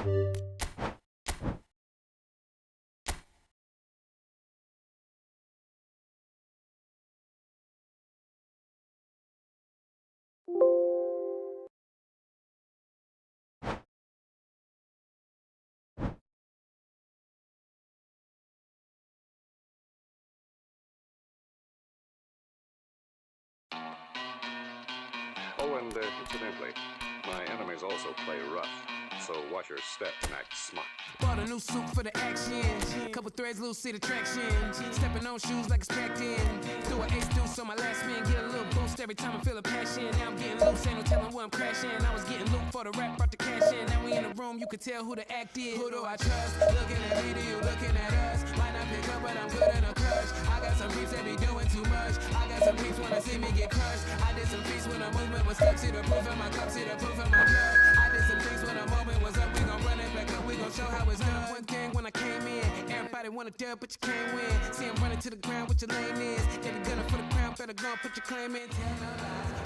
Oh, and incidentally, my enemies also play rough, so watch your step and act smart. Bought a new suit for the action, couple threads, little seat attraction. Stepping on shoes like expecting. Do an ace deuce on my last spin, get a little boost every time I feel a passion. Now I'm getting loose, ain't no telling where I'm crashing. I was getting loot for the rap, brought the cash in. Now we in the room, you can tell who the act is. Who do I trust? Looking at me, do you looking at us? Might not pick up, but I'm good in a crush. I got some beefs that be doing too much. I got some beefs wanna see me get crushed. I did some beats when the movement was stuck, see the proof in my cup, see the proof in my blood. I did some things when the moment was up, we gon' run it back up, we gon' show how it's done. One gang when I came in, everybody wanna dub, but you can't win. See I'm running to the ground, what your lane is. Get the gunner for the crown, better go and put your claim in. Tell no lies.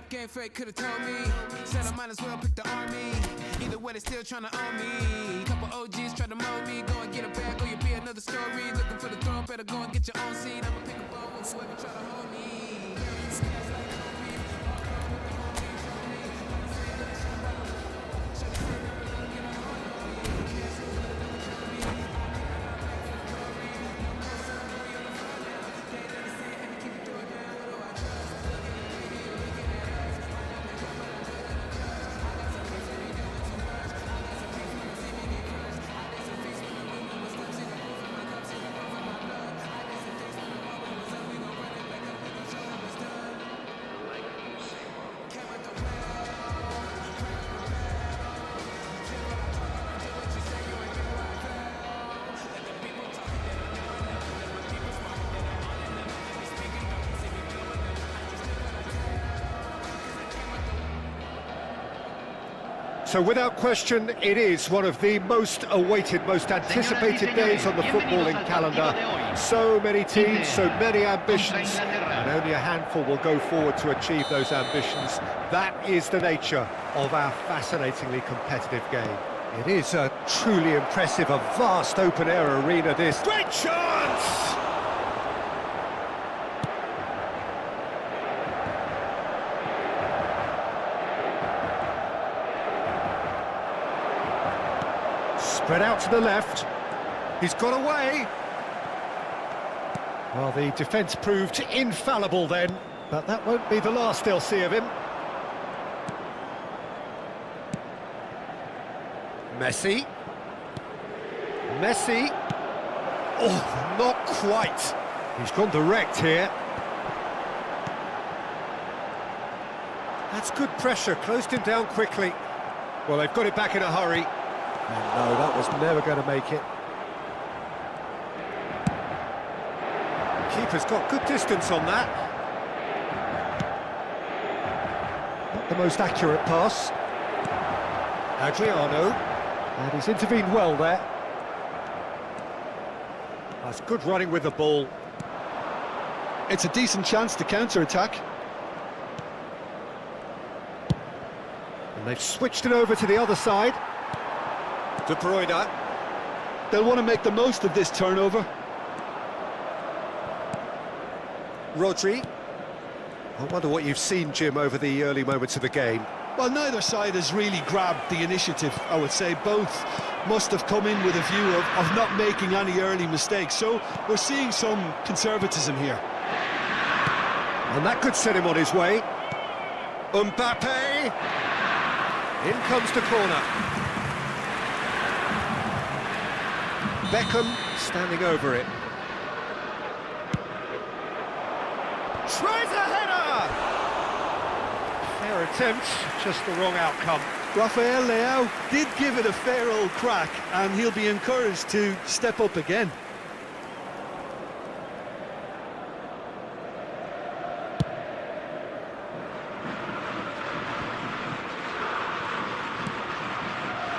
Game fake could've told me. Said I might as well pick the army. Either way, they still tryna own me. Couple OGs try to mold me. Go and get a bag, or you'll be another story. Looking for the throne, better go and get your own seat. I'ma pick a bone with whoever try to hold me. So without question, it is one of the most awaited, most anticipated days on the footballing calendar. So many teams, so many ambitions, and only a handful will go forward to achieve those ambitions. That is the nature of our fascinatingly competitive game. It is a truly impressive, a vast open-air arena this. Great chance! Spread out to the left. He's got away. Well, the defence proved infallible then, but that won't be the last they'll see of him. Messi. Messi. Oh, not quite. He's gone direct here. That's good pressure, closed him down quickly. Well, they've got it back in a hurry. And no, that was never going to make it. Keeper's got good distance on that. Not the most accurate pass. Adriano. And he's intervened well there. That's good running with the ball. It's a decent chance to counter-attack. And they've switched it over to the other side. De Bruyne. They'll want to make the most of this turnover. Rodri. I wonder what you've seen, Jim, over the early moments of the game. Well, neither side has really grabbed the initiative, I would say. Both must have come in with a view of not making any early mistakes. So we're seeing some conservatism here. And that could set him on his way. Mbappe. In comes the corner. Beckham standing over it. Fair attempt, just the wrong outcome. Rafael Leao did give it a fair old crack, and he'll be encouraged to step up again.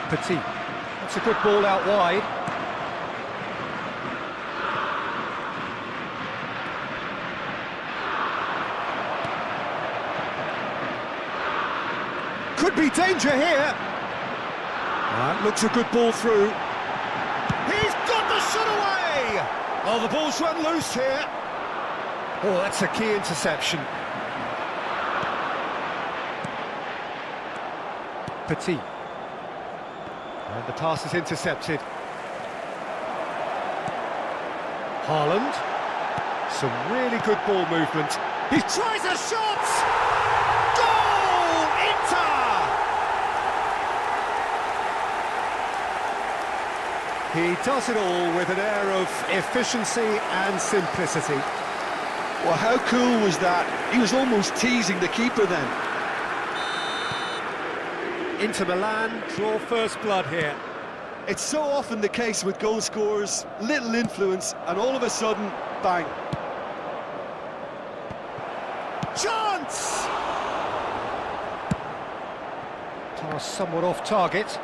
Petit. That's a good ball out wide. Could be danger here. That looks a good ball through. He's got the shot away! Oh, the ball's run loose here. Oh, that's a key interception. Petit. And the pass is intercepted. Haaland. Some really good ball movement. He tries a shot! Goal! Inter! He does it all with an air of efficiency and simplicity. Well, how cool was that? He was almost teasing the keeper then. Inter Milan draw first blood here. It's so often the case with goal scorers, little influence, and all of a sudden, bang. Chance! Pass somewhat off target.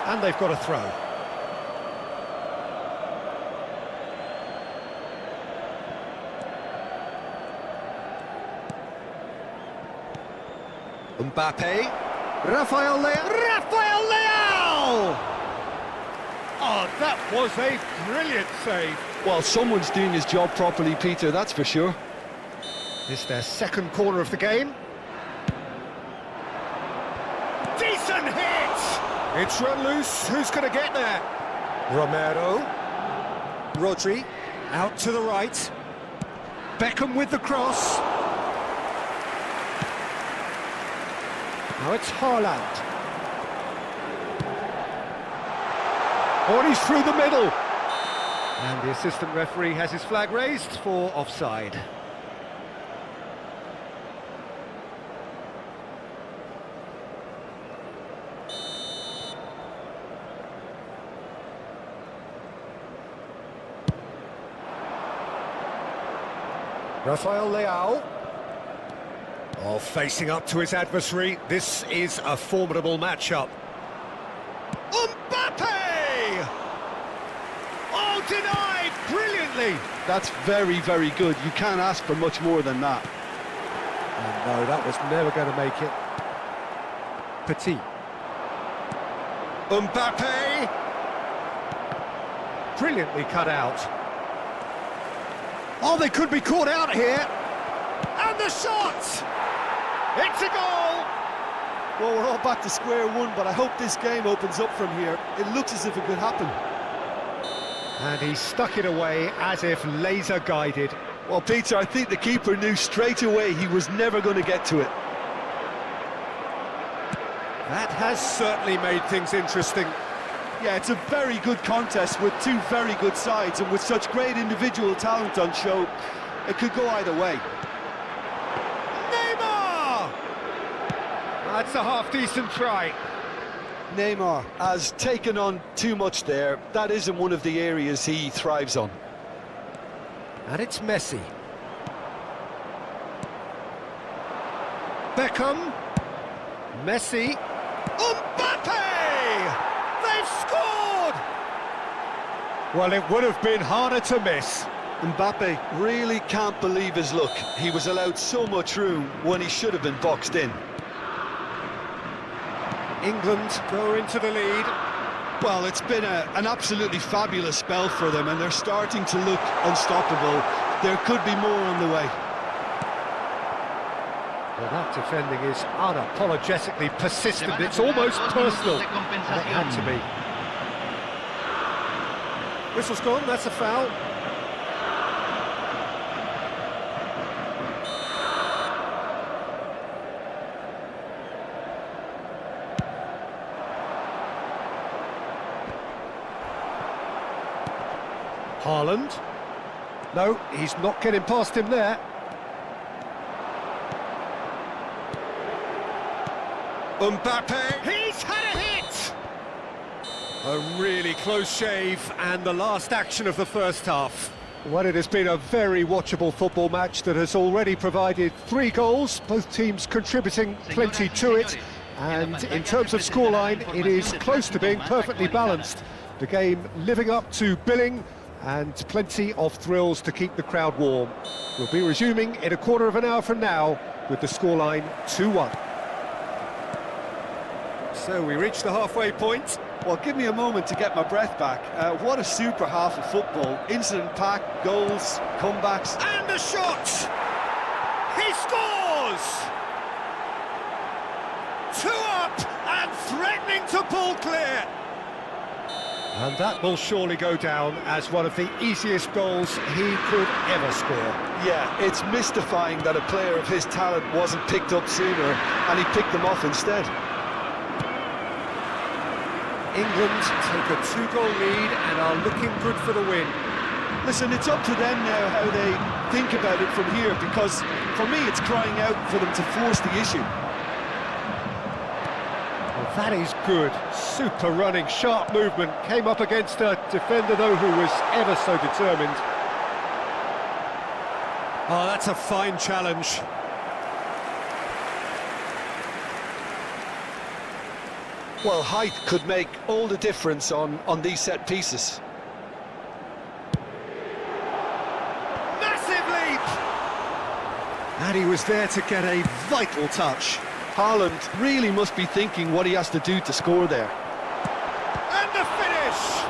And they've got a throw. Mbappe, Rafael Leao! Oh, that was a brilliant save. Well, someone's doing his job properly, Peter, that's for sure. This their second corner of the game. Decent hit! It's run loose, who's going to get there? Romero, Rodri, out to the right. Beckham with the cross. Now it's Haaland. Oh, and he's through the middle. And the assistant referee has his flag raised for offside. Rafael Leao. Oh, facing up to his adversary. This is a formidable matchup. Mbappe! Oh, denied brilliantly. That's very, very good. You can't ask for much more than that. Oh, no, that was never going to make it. Petit. Mbappe! Brilliantly cut out. Oh, they could be caught out here. And the shot! It's a goal! Well, we're all back to square one, but I hope this game opens up from here. It looks as if it could happen. And he stuck it away as if laser guided. Well, Peter, I think the keeper knew straight away he was never going to get to it. That has certainly made things interesting. Yeah, it's a very good contest with two very good sides, and with such great individual talent on show, it could go either way. Neymar! That's a half-decent try. Neymar has taken on too much there. That isn't one of the areas he thrives on. And it's Messi. Beckham. Messi. Mbappe! They've scored! Well, it would have been harder to miss. Mbappe really can't believe his luck. He was allowed so much room when he should have been boxed in. England go into the lead. Well, it's been an absolutely fabulous spell for them, and they're starting to look unstoppable. There could be more on the way. Well, that defending is unapologetically persistent. It's almost personal. And it had to be. Whistle's gone, that's a foul. Haaland. No, he's not getting past him there. Mbappe, he's had a hit! A really close shave, and the last action of the first half. Well, it has been a very watchable football match that has already provided 3 goals, both teams contributing plenty to it. And in terms of scoreline, it is close to being perfectly balanced. The game living up to billing, and plenty of thrills to keep the crowd warm. We'll be resuming in a quarter of an hour from now with the scoreline 2-1. So we reach the halfway point. Well, give me a moment to get my breath back. What a super half of football. Incident-packed, goals, comebacks. And a shot! He scores! 2 up and threatening to pull clear. And that will surely go down as one of the easiest goals he could ever score. Yeah, it's mystifying that a player of his talent wasn't picked up sooner, and he picked them off instead. England take a 2-goal lead and are looking good for the win. Listen, it's up to them now how they think about it from here, because for me it's crying out for them to force the issue. Well, that is good. Super running, sharp movement. Came up against a defender, though, who was ever so determined. Oh, that's a fine challenge. Well, height could make all the difference on these set pieces. Massive leap! And he was there to get a vital touch. Haaland really must be thinking what he has to do to score there. And the finish!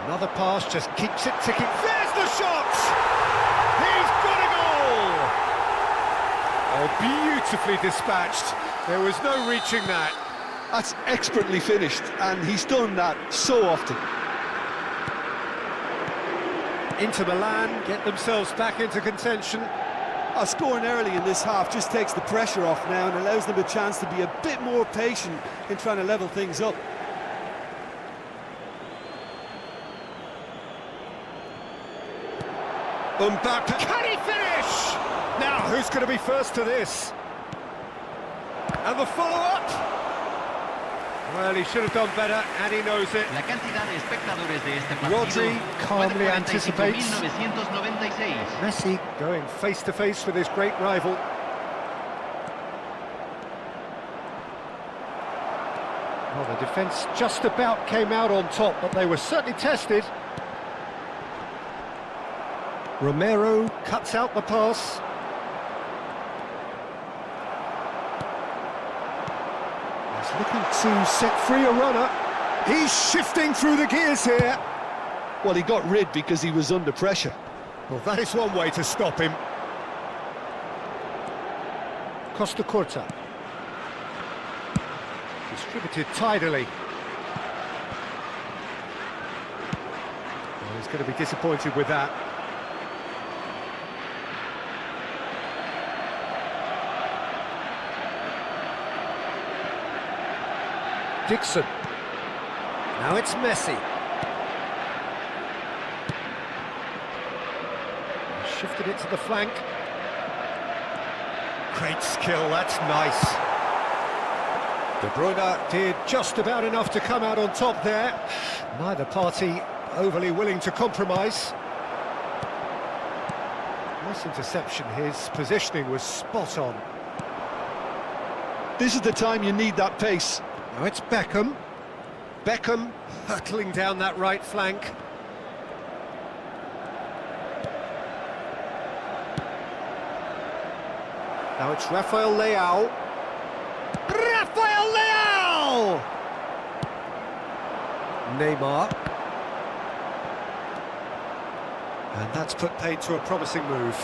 Another pass just keeps it ticking. There's the shot! He's got a goal! Oh, beautifully dispatched. There was no reaching that. That's expertly finished, and he's done that so often. Inter Milan get themselves back into contention. Scoring early in this half just takes the pressure off now and allows them a chance to be a bit more patient in trying to level things up. Mbappe, can he finish? Now, who's going to be first to this? And the follow-up? Well, he should have done better, and he knows it. La cantidad de espectadores de este partido Rodri calmly anticipates. 45.996. Messi going face-to-face with his great rival. Well, the defence just about came out on top, but they were certainly tested. Romero cuts out the pass. He's looking to set free a runner. He's shifting through the gears here. Well, he got rid because he was under pressure. Well, that is one way to stop him. Costa Curta. Distributed tidily. Well, he's going to be disappointed with that. Dixon. Now it's Messi. Shifted it to the flank. Great skill, that's nice. De Bruyne did just about enough to come out on top there. Neither party overly willing to compromise. Nice interception, his positioning was spot on. This is the time you need that pace. Now it's Beckham. Beckham hurtling down that right flank. Now it's Rafael Leao. Rafael Leao! Neymar. And that's put paid to a promising move.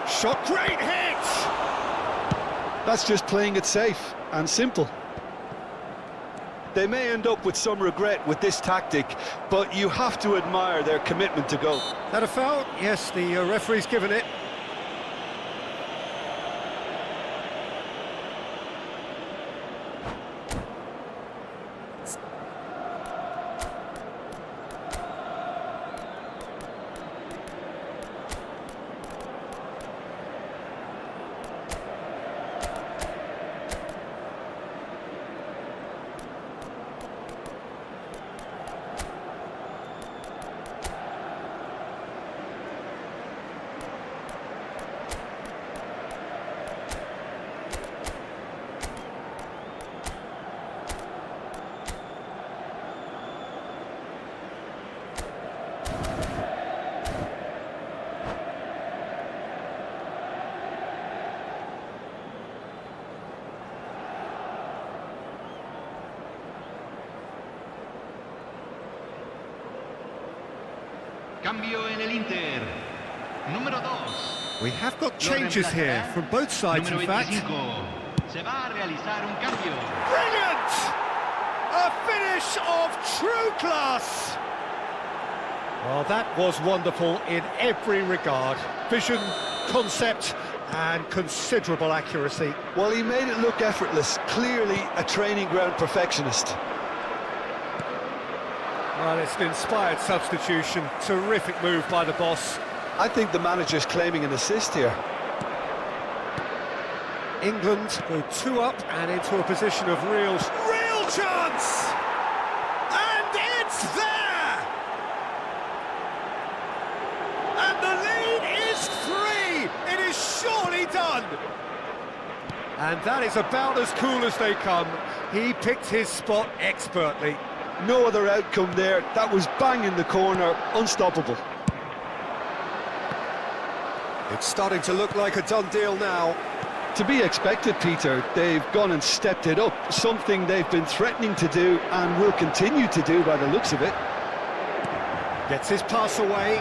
Shot, great hit! That's just playing it safe and simple. They may end up with some regret with this tactic, but you have to admire their commitment to goal. That a foul? Yes, the referee's given it. Cambio en el Inter. Número 2. We have got changes here from both sides, in Número fact. 25. Se va a realizar un cambio. Brilliant! A finish of true class! Well, that was wonderful in every regard. Vision, concept, and considerable accuracy. Well, he made it look effortless. Clearly a training ground perfectionist. Well, it's an inspired substitution. Terrific move by the boss. I think the manager's claiming an assist here. England go 2 up and into a position of real chance! And it's there! And the lead is 3! It is surely done! And that is about as cool as they come. He picked his spot expertly. No other outcome there. That was bang in the corner, unstoppable. It's starting to look like a done deal now. To be expected, Peter. They've gone and stepped it up, something they've been threatening to do and will continue to do by the looks of it. Gets his pass away.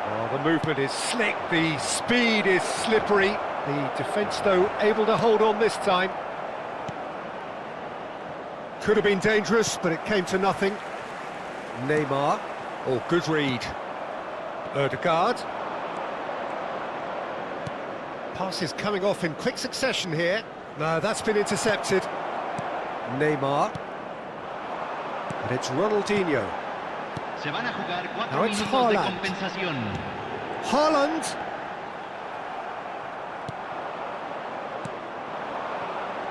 Oh, the movement is slick, the speed is slippery. The defence, though, able to hold on this time. Could have been dangerous, but it came to nothing. Neymar. Oh, good read. Ødegaard. Pass is coming off in quick succession here. No, that's been intercepted. Neymar. And it's Ronaldinho. Se van a jugar 4 Now it's minutos de Haaland. compensación. Haaland.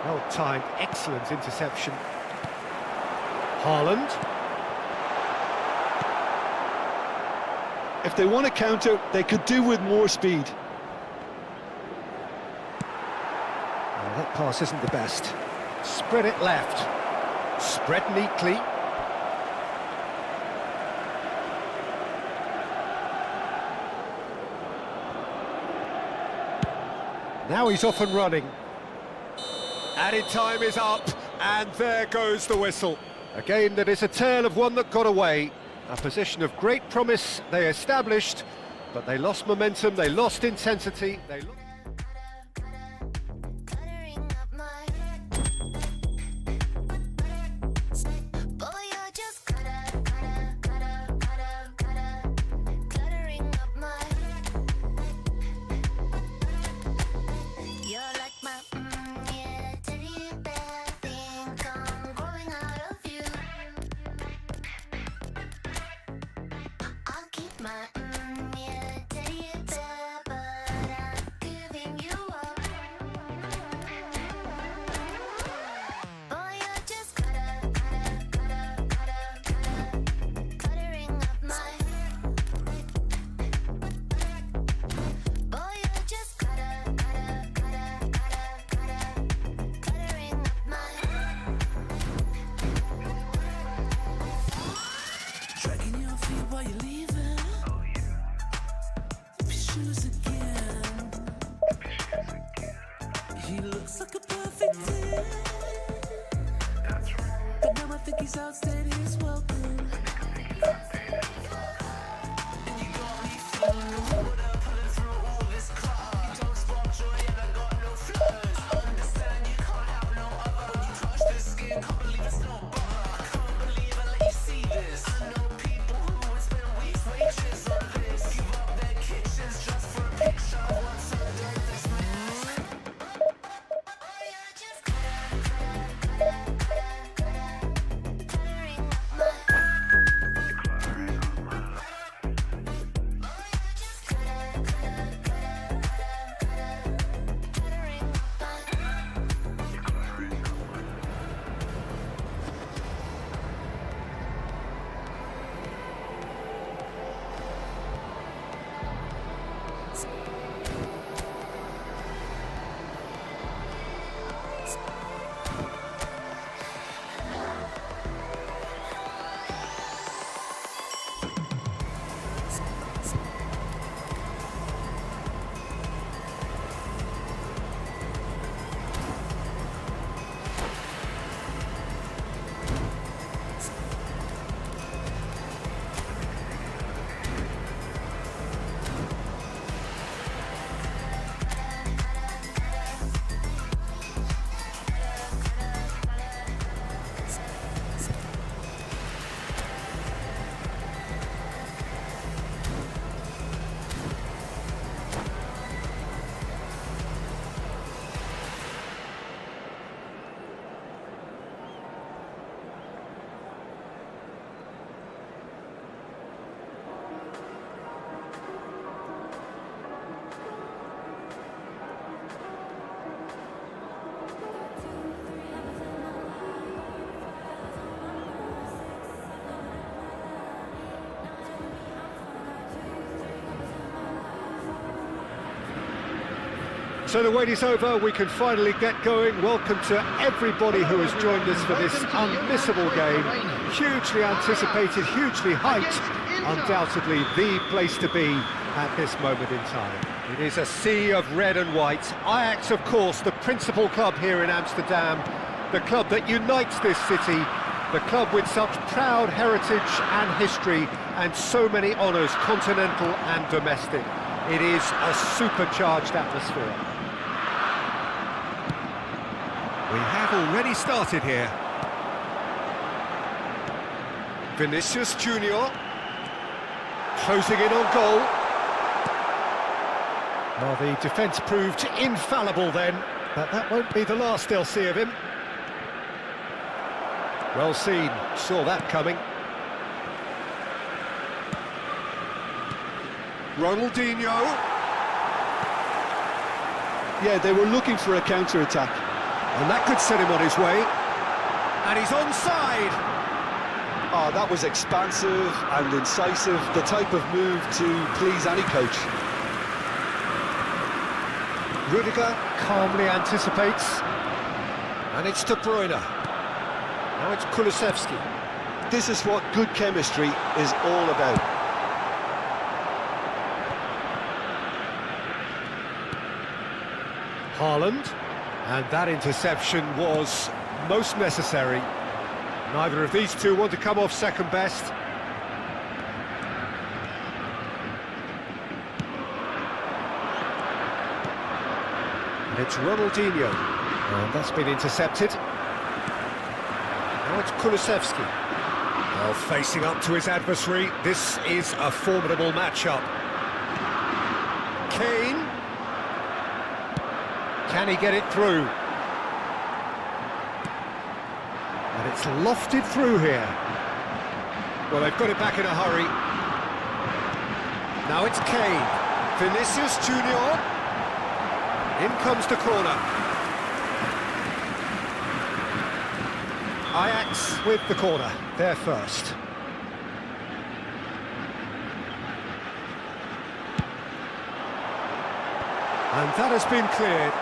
Well timed, excellent interception. Haaland. If they want to counter, they could do with more speed. Oh, that pass isn't the best. Spread it left. Spread neatly. Now he's off and running. Added time is up, and there goes the whistle. A game that is a tale of one that got away. A position of great promise they established, but they lost momentum, they lost intensity, they lost... He looks like a perfect 10. But now I think he's outstayed his welcome. And you got me feeling the water pulling through all this clutter. Don't spark joy and I got no flaws. Understand you can't have no other. When you touch the skin, can't believe it's no butter. I can't believe I let you see this. I know people who would spend weeks wages on this. Give up their kitchens just for a picture. Once I did this, man. So the wait is over, we can finally get going. Welcome to everybody who has joined us for this unmissable game. Hugely anticipated, hugely hyped. Undoubtedly the place to be at this moment in time. It is a sea of red and white. Ajax, of course, the principal club here in Amsterdam. The club that unites this city. The club with such proud heritage and history and so many honours, continental and domestic. It is a supercharged atmosphere. We have already started here. Vinicius Junior closing in on goal. Well, the defence proved infallible then, but that won't be the last they'll see of him. Well seen, saw that coming. Ronaldinho. Yeah, they were looking for a counter-attack. And that could set him on his way. And he's onside. Oh, that was expansive and incisive, the type of move to please any coach. Rudiger calmly anticipates. And it's De Bruyne. Now it's Kulusevski. This is what good chemistry is all about. Haaland. And that interception was most necessary. Neither of these two want to come off second best. And it's Ronaldinho. And that's been intercepted. Now it's Kulusevski. Well, facing up to his adversary, this is a formidable matchup. Kane. Can he get it through? And it's lofted through here. Well, they've got it back in a hurry. Now it's Kane. Vinicius Junior. In comes the corner. Ajax with the corner. They're first. And that has been cleared.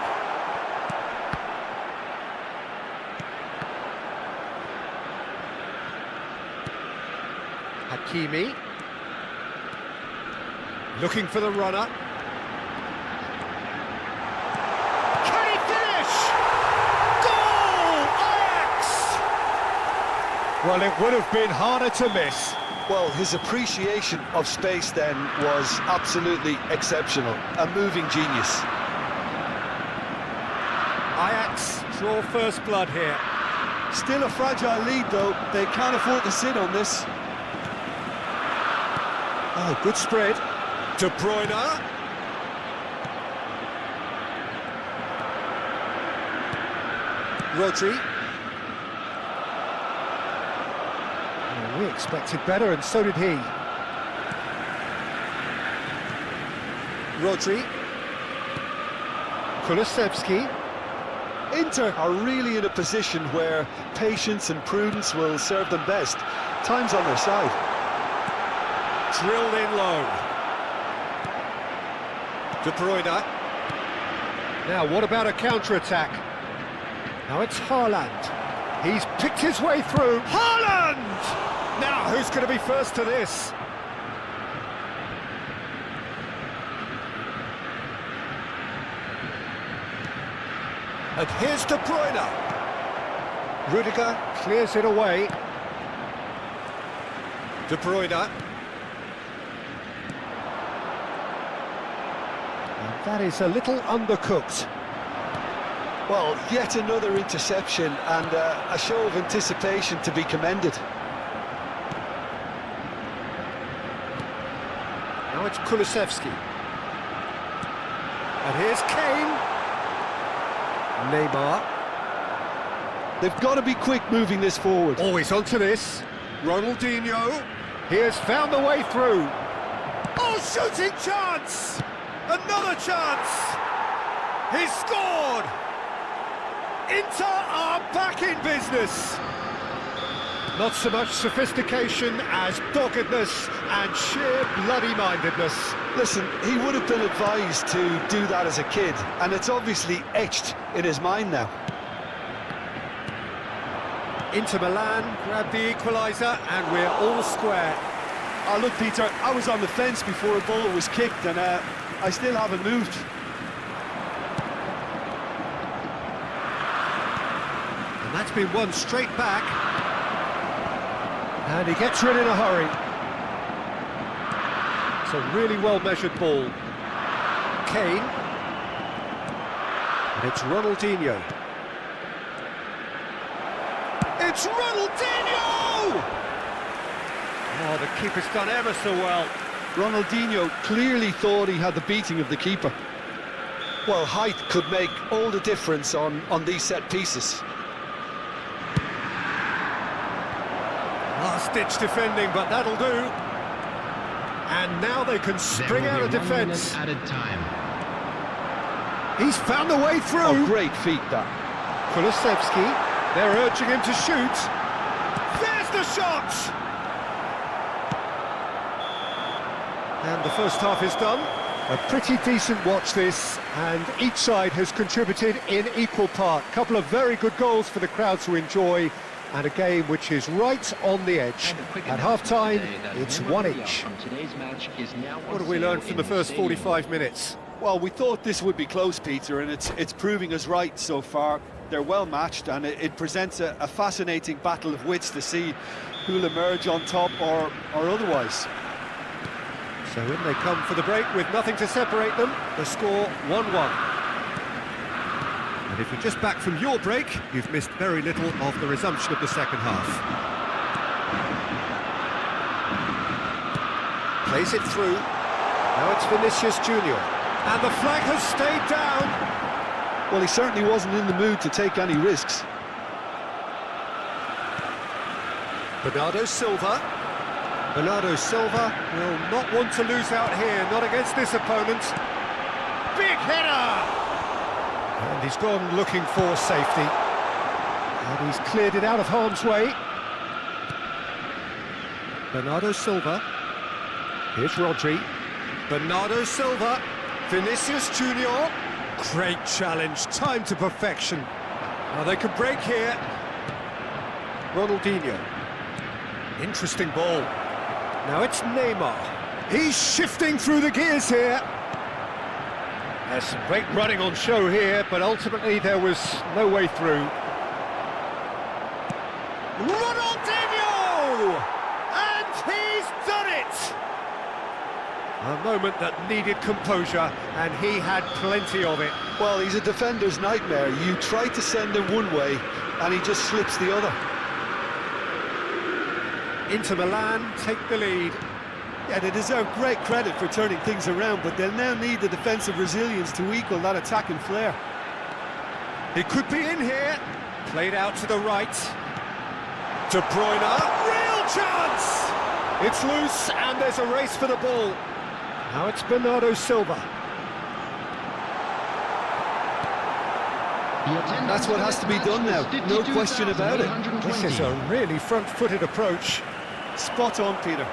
Hakimi. Looking for the runner. Can he finish? Goal! Ajax! Well, it would have been harder to miss. Well, his appreciation of space then was absolutely exceptional. A moving genius. Ajax draw first blood here. Still a fragile lead, though. They can't afford to sit on this. Oh, good spread. De Bruyne. Rodri. Oh, we expected better, and so did he. Rodri. Kulusevski. Inter are really in a position where patience and prudence will serve them best. Time's on their side. Drilled in low. De Bruyne. Now, what about a counter-attack? Now it's Haaland. He's picked his way through. Haaland! Now, who's going to be first to this? And here's De Bruyne. Rudiger clears it away. De Bruyne. And that is a little undercooked. Well, yet another interception and a show of anticipation to be commended. Now it's Kulusevski. And here's Kane. Neymar. They've got to be quick moving this forward. Always onto this. Ronaldinho. He has found the way through. Oh, shooting chance! Another chance! He's scored! Inter are back in business. Not so much sophistication as doggedness and sheer bloody-mindedness. Listen, he would have been advised to do that as a kid, and it's obviously etched in his mind now. Inter Milan grab the equaliser, and we're all square. Oh, look, Peter, I was on the fence before a ball was kicked, and I still haven't moved. And that's been won straight back. And he gets rid in a hurry. It's a really well-measured ball. Kane. And it's Ronaldinho. It's Ronaldinho! Oh, the keeper's done ever so well. Ronaldinho clearly thought he had the beating of the keeper. Well, height could make all the difference on these set pieces. Last-ditch defending, but that'll do. And now they can spring out of defence. Added time. He's found a way through. Oh, great feat, that. Kulusevski. They're urging him to shoot. There's the shot! And the first half is done. A pretty decent watch this, and each side has contributed in equal part. Couple of very good goals for the crowd to enjoy, and a game which is right on the edge. At half-time, it's one each. What have we learned from the first 45 minutes? Well, we thought this would be close, Peter, and it's proving us right so far. They're well matched, and it presents a fascinating battle of wits to see who'll emerge on top or otherwise. So in they come for the break with nothing to separate them. The score 1-1. And if you're just back from your break, you've missed very little of the resumption of the second half. Plays it through. Now it's Vinicius Junior. And the flag has stayed down. Well, he certainly wasn't in the mood to take any risks. Bernardo Silva. Bernardo Silva will not want to lose out here, not against this opponent. Big header! And he's gone looking for safety. And he's cleared it out of harm's way. Bernardo Silva. Here's Rodri. Bernardo Silva. Vinicius Junior. Great challenge, time to perfection. Now they could break here. Ronaldinho. Interesting ball. Now it's Neymar. He's shifting through the gears here. There's some great running on show here, but ultimately there was no way through. Ronaldinho! And he's done it! A moment that needed composure, and he had plenty of it. Well, he's a defender's nightmare. You try to send him one way, and he just slips the other. Inter Milan take the lead. Yeah, they deserve great credit for turning things around, but they'll now need the defensive resilience to equal that attacking flair. He could be in here. Played out to the right. De Bruyne, real chance! It's loose, and there's a race for the ball. Now it's Bernardo Silva. That's what has to be done now, no question about it. This is a really front-footed approach. Spot on, Peter.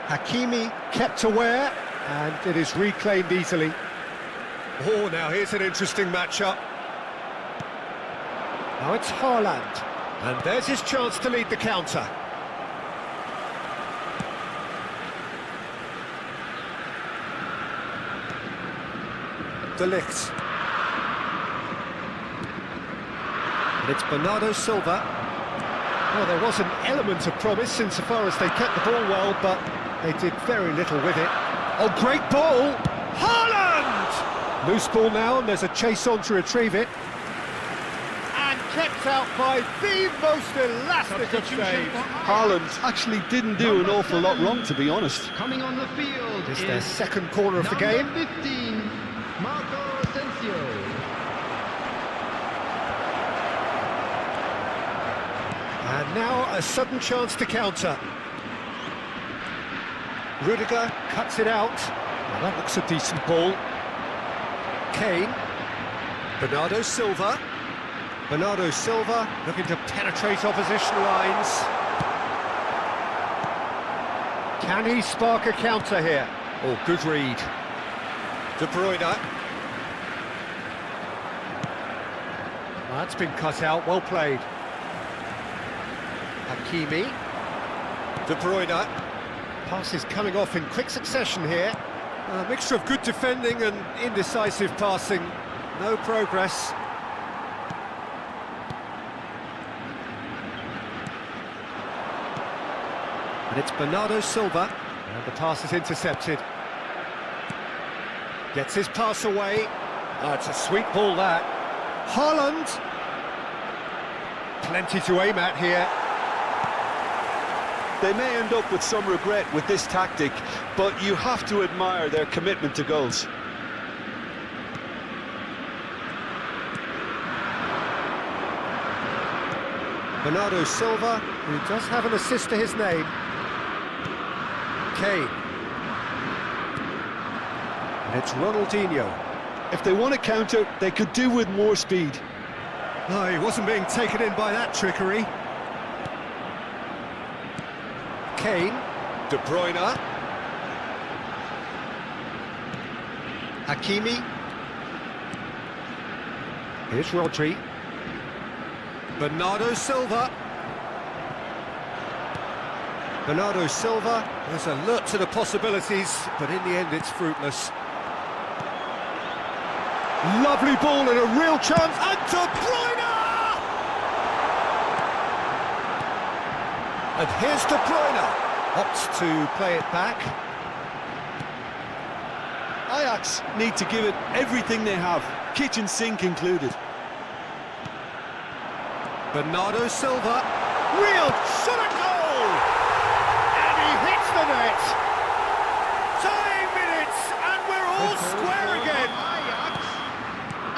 Hakimi kept aware, and it is reclaimed easily. Oh, now here's an interesting matchup. Now it's Haaland, and there's his chance to lead the counter. De Ligt. And it's Bernardo Silva. Well, there was an element of promise insofar as they kept the ball well, but they did very little with it. Oh, great ball! Haaland! Loose ball now, and there's a chase on to retrieve it. And kept out by the most elastic of saves. Haaland actually didn't do an awful lot wrong, to be honest. Coming on the field It's their second corner of the game. 15, Marco Asensio. And now a sudden chance to counter. Rudiger cuts it out. Well, that looks a decent ball. Kane. Bernardo Silva. Bernardo Silva looking to penetrate opposition lines. Can he spark a counter here? Oh, good read. De Bruyne. That's been cut out, well played. Hakimi. De Bruyne. Passes coming off in quick succession here. A mixture of good defending and indecisive passing. No progress. And it's Bernardo Silva. And the pass is intercepted. Gets his pass away. Oh, it's a sweet ball, that. Haaland. Plenty to aim at here. They may end up with some regret with this tactic, but you have to admire their commitment to goals. Bernardo Silva, who does have an assist to his name. Kane. And it's Ronaldinho. If they want to counter, they could do with more speed. Oh, he wasn't being taken in by that trickery. Kane. De Bruyne. Hakimi. Here's Rodri. Bernardo Silva. Bernardo Silva has alert to the possibilities, but in the end it's fruitless. Lovely ball and a real chance, and De Bruyne! And here's De Bruyne, opts to play it back. Ajax need to give it everything they have, kitchen sink included. Bernardo Silva, real shot at goal! And he hits the net! Tying minutes, and we're all square again!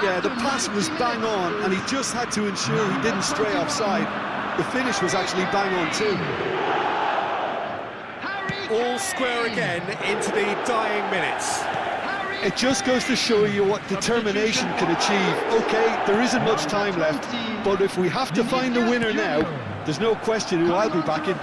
Yeah, the pass was bang on, and he just had to ensure he didn't stray offside. The finish was actually bang on too. All square again into the dying minutes. It just goes to show you what determination can achieve. Okay, there isn't much time left, but if we have to find a winner now, there's no question who I'll be backing.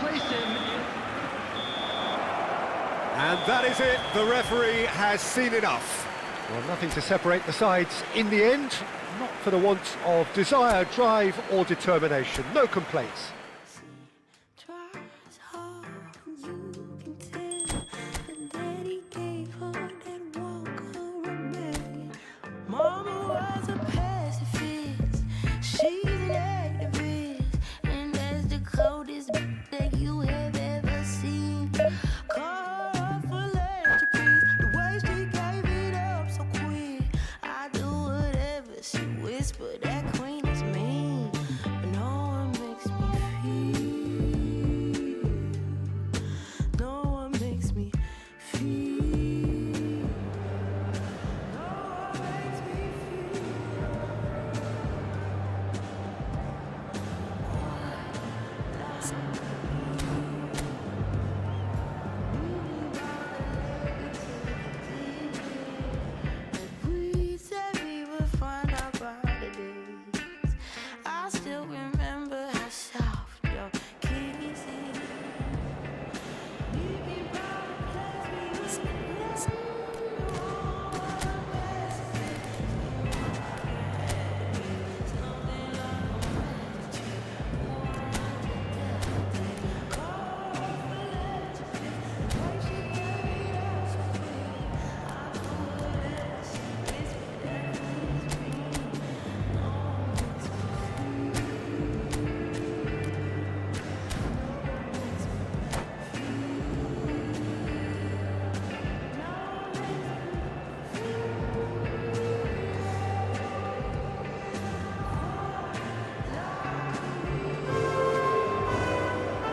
And that is it, the referee has seen enough. Well, nothing to separate the sides in the end, not for the want of desire, drive or determination, no complaints.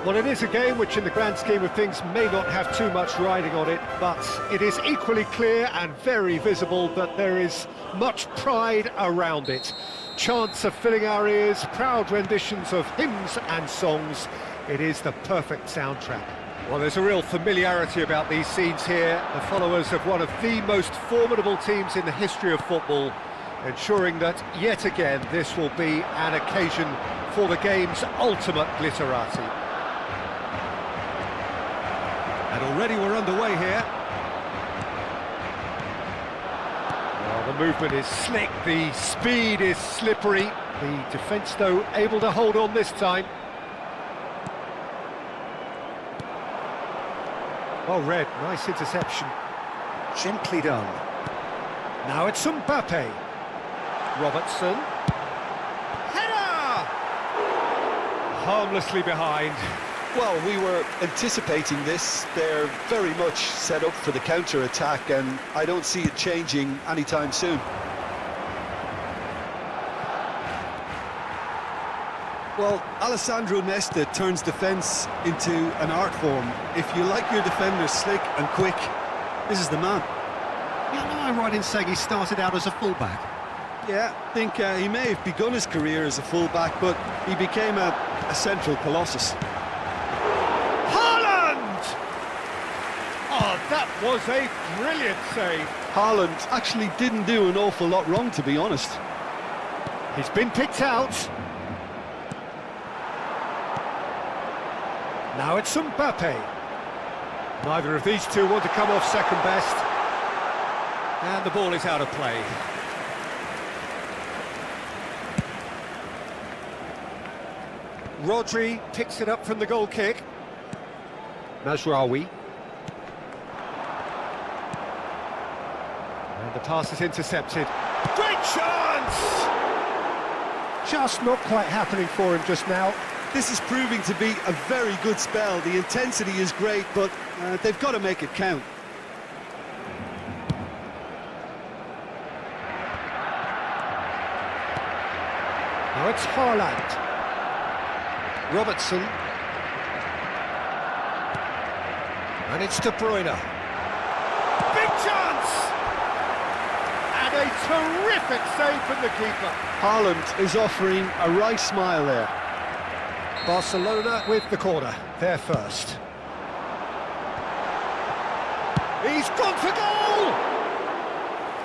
Well, it is a game which in the grand scheme of things may not have too much riding on it, but it is equally clear and very visible that there is much pride around it. Chants are filling our ears, proud renditions of hymns and songs. It is the perfect soundtrack. Well, there's a real familiarity about these scenes here. The followers of one of the most formidable teams in the history of football. ensuring that yet again this will be an occasion for the game's ultimate glitterati. And already we're underway here. Well, the movement is slick, the speed is slippery. The defence, though, able to hold on this time. Well read, nice interception. Gently done. Now it's Mbappe. Robertson. Header! Harmlessly behind. Well, we were anticipating this. They're very much set up for the counter-attack, and I don't see it changing anytime soon. Well, Alessandro Nesta turns defence into an art form. If you like your defenders slick and quick, this is the man. Yeah, am I right in saying he started out as a fullback? Yeah, I think he may have begun his career as a fullback, but he became a central colossus. Haaland! Oh, that was a brilliant save. Haaland actually didn't do an awful lot wrong, to be honest. He's been picked out. Now it's Mbappe. Neither of these two want to come off second best. And the ball is out of play. Rodri picks it up from the goal kick. Mazraoui. And the pass is intercepted. Great chance! Just not quite happening for him just now. This is proving to be a very good spell. The intensity is great, but they've got to make it count. Now it's Haaland. Robertson. And it's De Bruyne. Big chance! And a terrific save from the keeper. Haaland is offering a right smile there. Barcelona with the corner, they're first. He's gone for goal!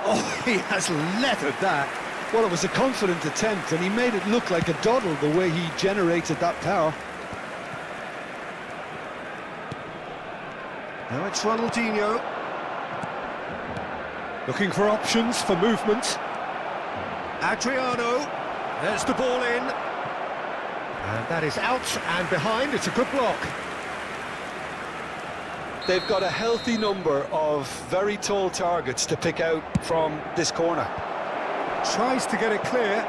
Oh, he has leathered that. Well, it was a confident attempt, and he made it look like a doddle the way he generated that power. Now it's Ronaldinho. Looking for options for movement. Adriano. There's the ball in. And that is out and behind. It's a good block. They've got a healthy number of very tall targets to pick out from this corner. Tries to get it clear.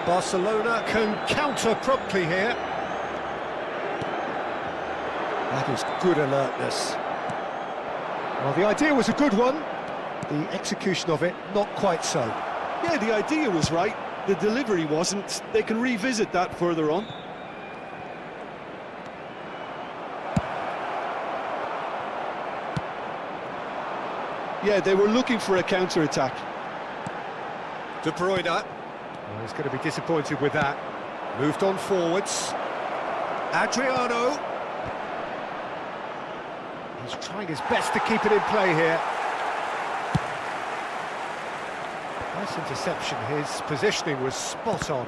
Barcelona can counter promptly here. That is good alertness. Well, the idea was a good one. The execution of it, not quite so. Yeah, the idea was right. The delivery wasn't. They can revisit that further on. Yeah, they were looking for a counter-attack. De Bruyne. Well, he's going to be disappointed with that. Moved on forwards. Adriano. He's trying his best to keep it in play here. Nice interception. His positioning was spot on.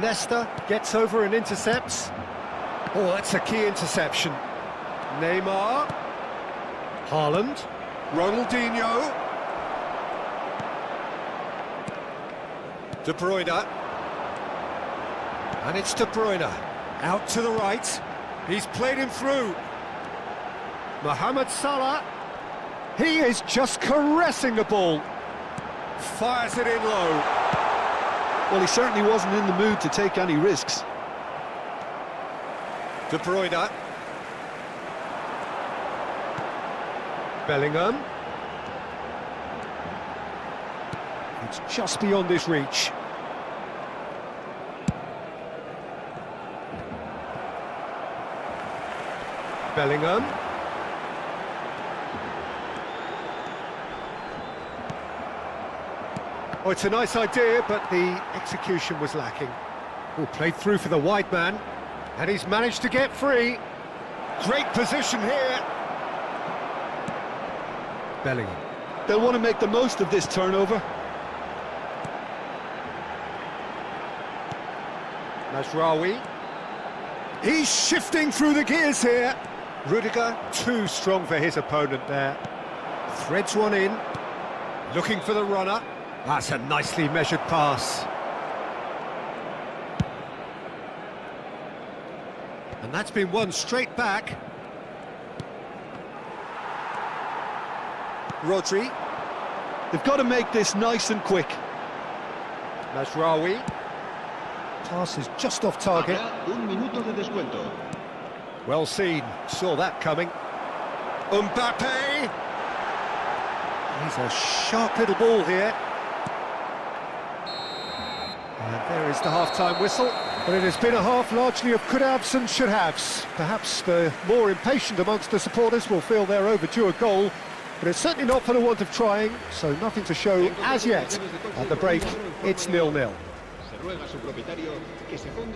Nesta gets over and intercepts. Oh, that's a key interception. Neymar. Haaland. Ronaldinho. De Bruyne. And it's De Bruyne. Out to the right. He's played him through. Mohamed Salah. He is just caressing the ball. Fires it in low. Well, he certainly wasn't in the mood to take any risks. De Bruyne. Bellingham. It's just beyond his reach. Bellingham. Oh, it's a nice idea, but the execution was lacking. Oh, played through for the wide man, and he's managed to get free. Great position here. Bellingham. They'll want to make the most of this turnover. Mazraoui. He's shifting through the gears here. Rudiger, too strong for his opponent there. Threads one in. Looking for the runner. That's a nicely measured pass. And that's been won straight back. Rodri. They've got to make this nice and quick. Mazraoui. Pass is just off target. Un minuto de descuento. Well seen, saw that coming. Mbappe! He's a sharp little ball here. And there is the half-time whistle. But it has been a half largely of could-haves and should-haves. Perhaps the more impatient amongst the supporters will feel they're overdue a goal, but it's certainly not for the want of trying, so nothing to show as yet. At the break, it's 0-0.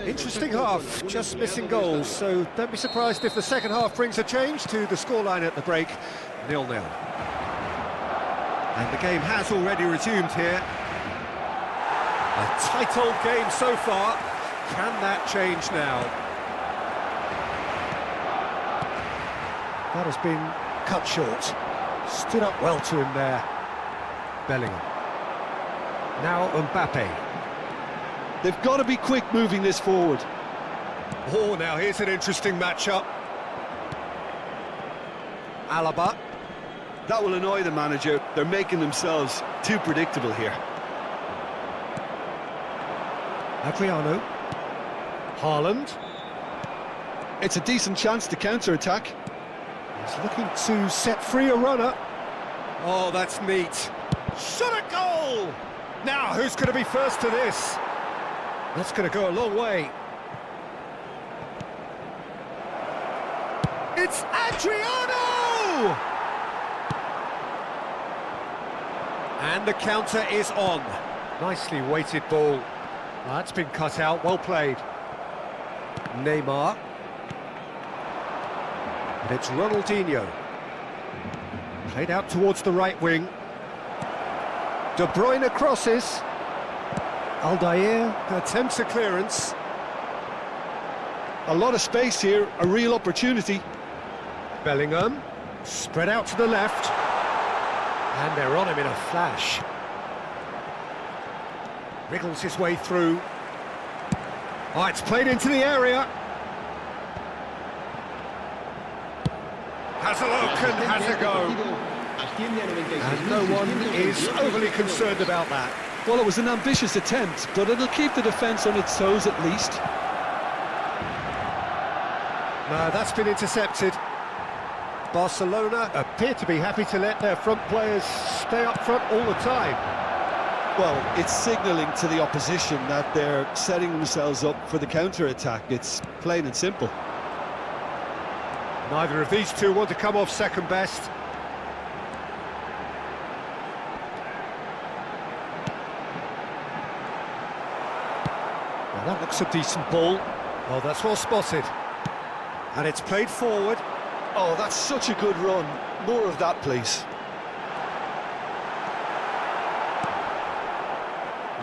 Interesting half, just missing goals, so don't be surprised if the second half brings a change to the scoreline at the break, 0-0. And the game has already resumed here. A tight old game so far. Can that change now? That has been cut short. Stood up well to him there. Bellingham. Now Mbappe. They've got to be quick moving this forward. Oh, now here's an interesting matchup. Alaba. That will annoy the manager. They're making themselves too predictable here. Adriano. Haaland. It's a decent chance to counter-attack. He's looking to set free a runner. Oh, that's neat. Shot a goal! Now, who's going to be first to this? That's going to go a long way. It's Adriano! And the counter is on. Nicely weighted ball. That's been cut out, well played. Neymar. And it's Ronaldinho. Played out towards the right wing. De Bruyne crosses. Aldair attempts a clearance. A lot of space here, a real opportunity. Bellingham. Spread out to the left. And they're on him in a flash. Wriggles his way through. Oh, it's played into the area. Has a look and has a go. And no one is overly concerned about that. Well, it was an ambitious attempt, but it'll keep the defence on its toes at least. No, that's been intercepted. Barcelona appear to be happy to let their front players stay up front all the time. Well, it's signalling to the opposition that they're setting themselves up for the counter-attack. It's plain and simple. Neither of these two want to come off second best. Well, that looks a decent ball. Oh, that's well spotted. And it's played forward. Oh, that's such a good run. More of that, please.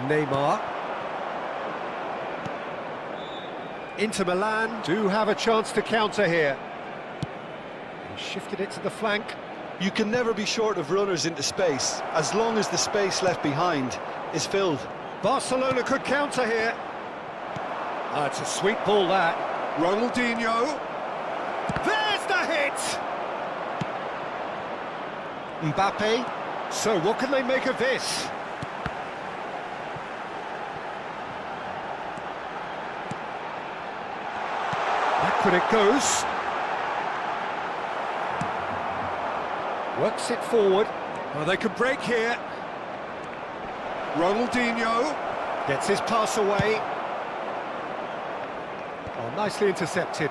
Neymar. Inter Milan do have a chance to counter here. He shifted it to the flank. You can never be short of runners into space, as long as the space left behind is filled. Barcelona could counter here. Oh, it's a sweet ball, that. Ronaldinho. There's the hit! Mbappe. So what can they make of this? Backward it goes. Works it forward. Oh, they could break here. Ronaldinho gets his pass away. Oh, nicely intercepted.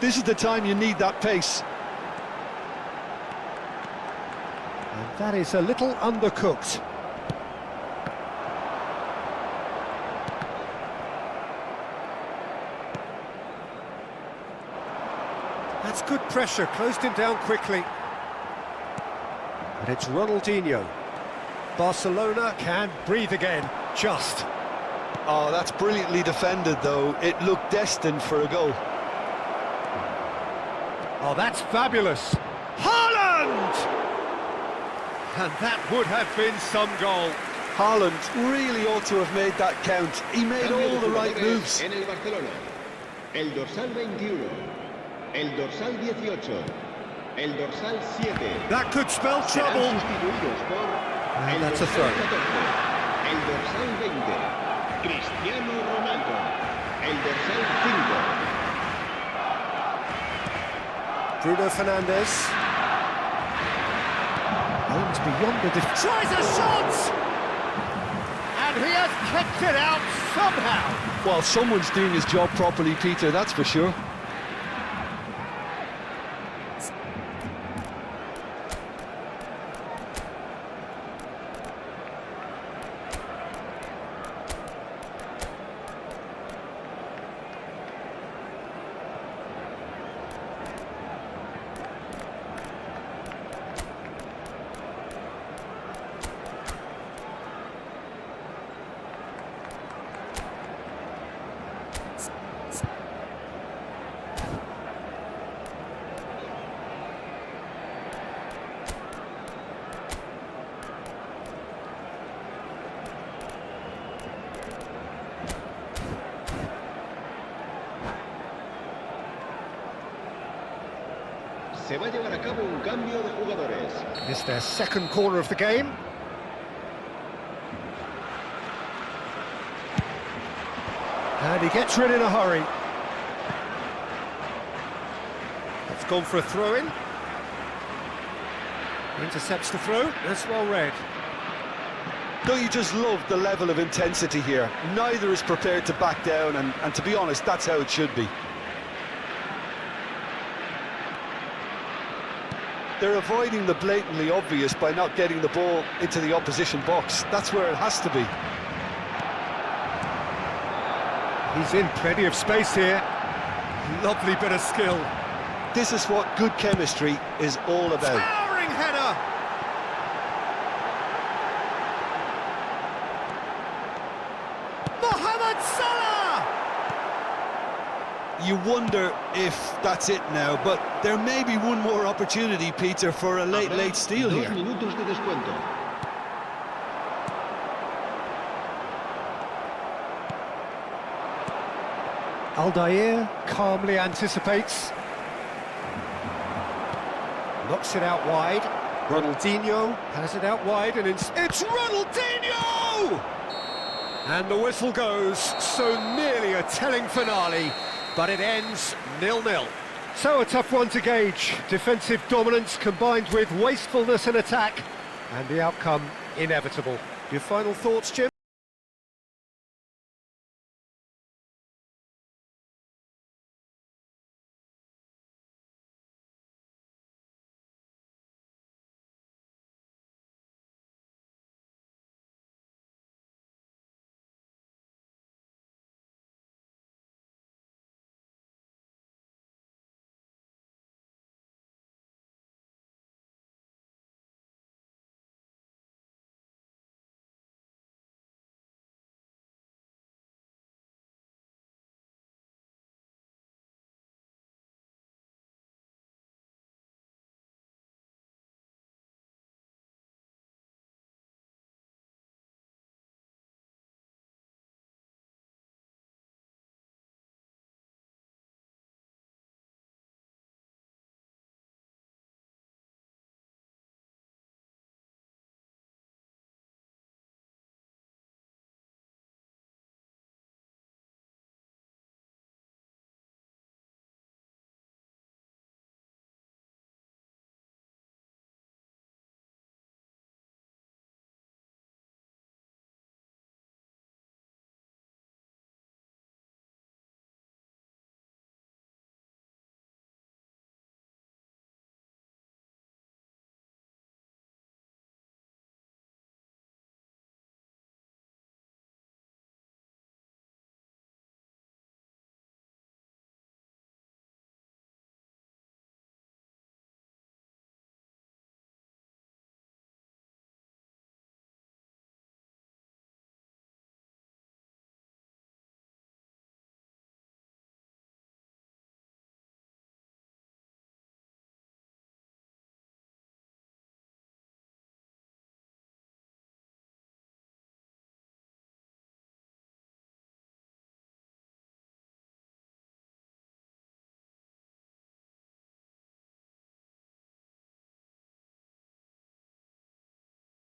This is the time you need that pace. And that is a little undercooked. good pressure, closed him down quickly. And it's Ronaldinho. Barcelona can breathe again, just. Oh, that's brilliantly defended, though. It looked destined for a goal. Oh, that's fabulous. Haaland! And that would have been some goal. Haaland really ought to have made that count. He made all the right moves. En el Barcelona, el dorsal 21, el dorsal 18, el dorsal 7. That could spell Serán trouble. sustituidos por And el that's a dorsal throw. 14, el dorsal 20, Cristiano Ronaldo, el dorsal 5. Bruno Fernandes. Aims beyond the tries a shot! And he has kicked it out somehow. Well, someone's doing his job properly, Peter, that's for sure. Se va a llevar a cabo un cambio de jugadores. It's their second corner of the game. And he gets rid in a hurry. That's gone for a throw-in. Intercepts the throw. That's well read. Don't you just love the level of intensity here? Neither is prepared to back down, and to be honest, that's how it should be. They're avoiding the blatantly obvious by not getting the ball into the opposition box. That's where it has to be. He's in plenty of space here. Lovely bit of skill. This is what good chemistry is all about. Towering header! Mohamed Salah! You wonder if that's it now, but there may be one more opportunity, Peter, for a late steal Dos here. minutos de descuento. Aldair calmly anticipates. Knocks it out wide. Ronaldinho has it out wide, and it's Ronaldinho! And the whistle goes, so nearly a telling finale, but it ends 0-0. So a tough one to gauge. Defensive dominance combined with wastefulness in attack, and the outcome inevitable. Your final thoughts, Jim?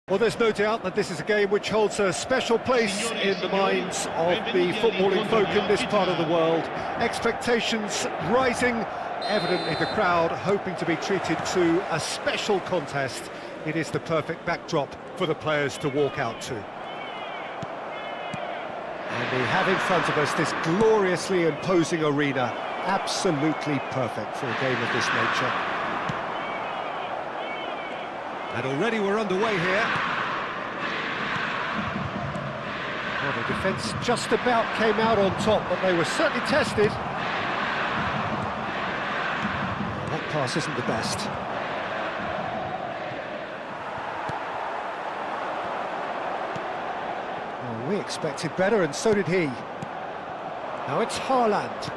Well, there's no doubt that this is a game which holds a special place in the minds of the footballing folk in this part of the world. Expectations rising, evidently the crowd hoping to be treated to a special contest. It is the perfect backdrop for the players to walk out to. And we have in front of us this gloriously imposing arena, absolutely perfect for a game of this nature. And already we're underway here. Well, the defence just about came out on top, but they were certainly tested. That pass isn't the best. Well, we expected better, and so did he. Now it's Haaland.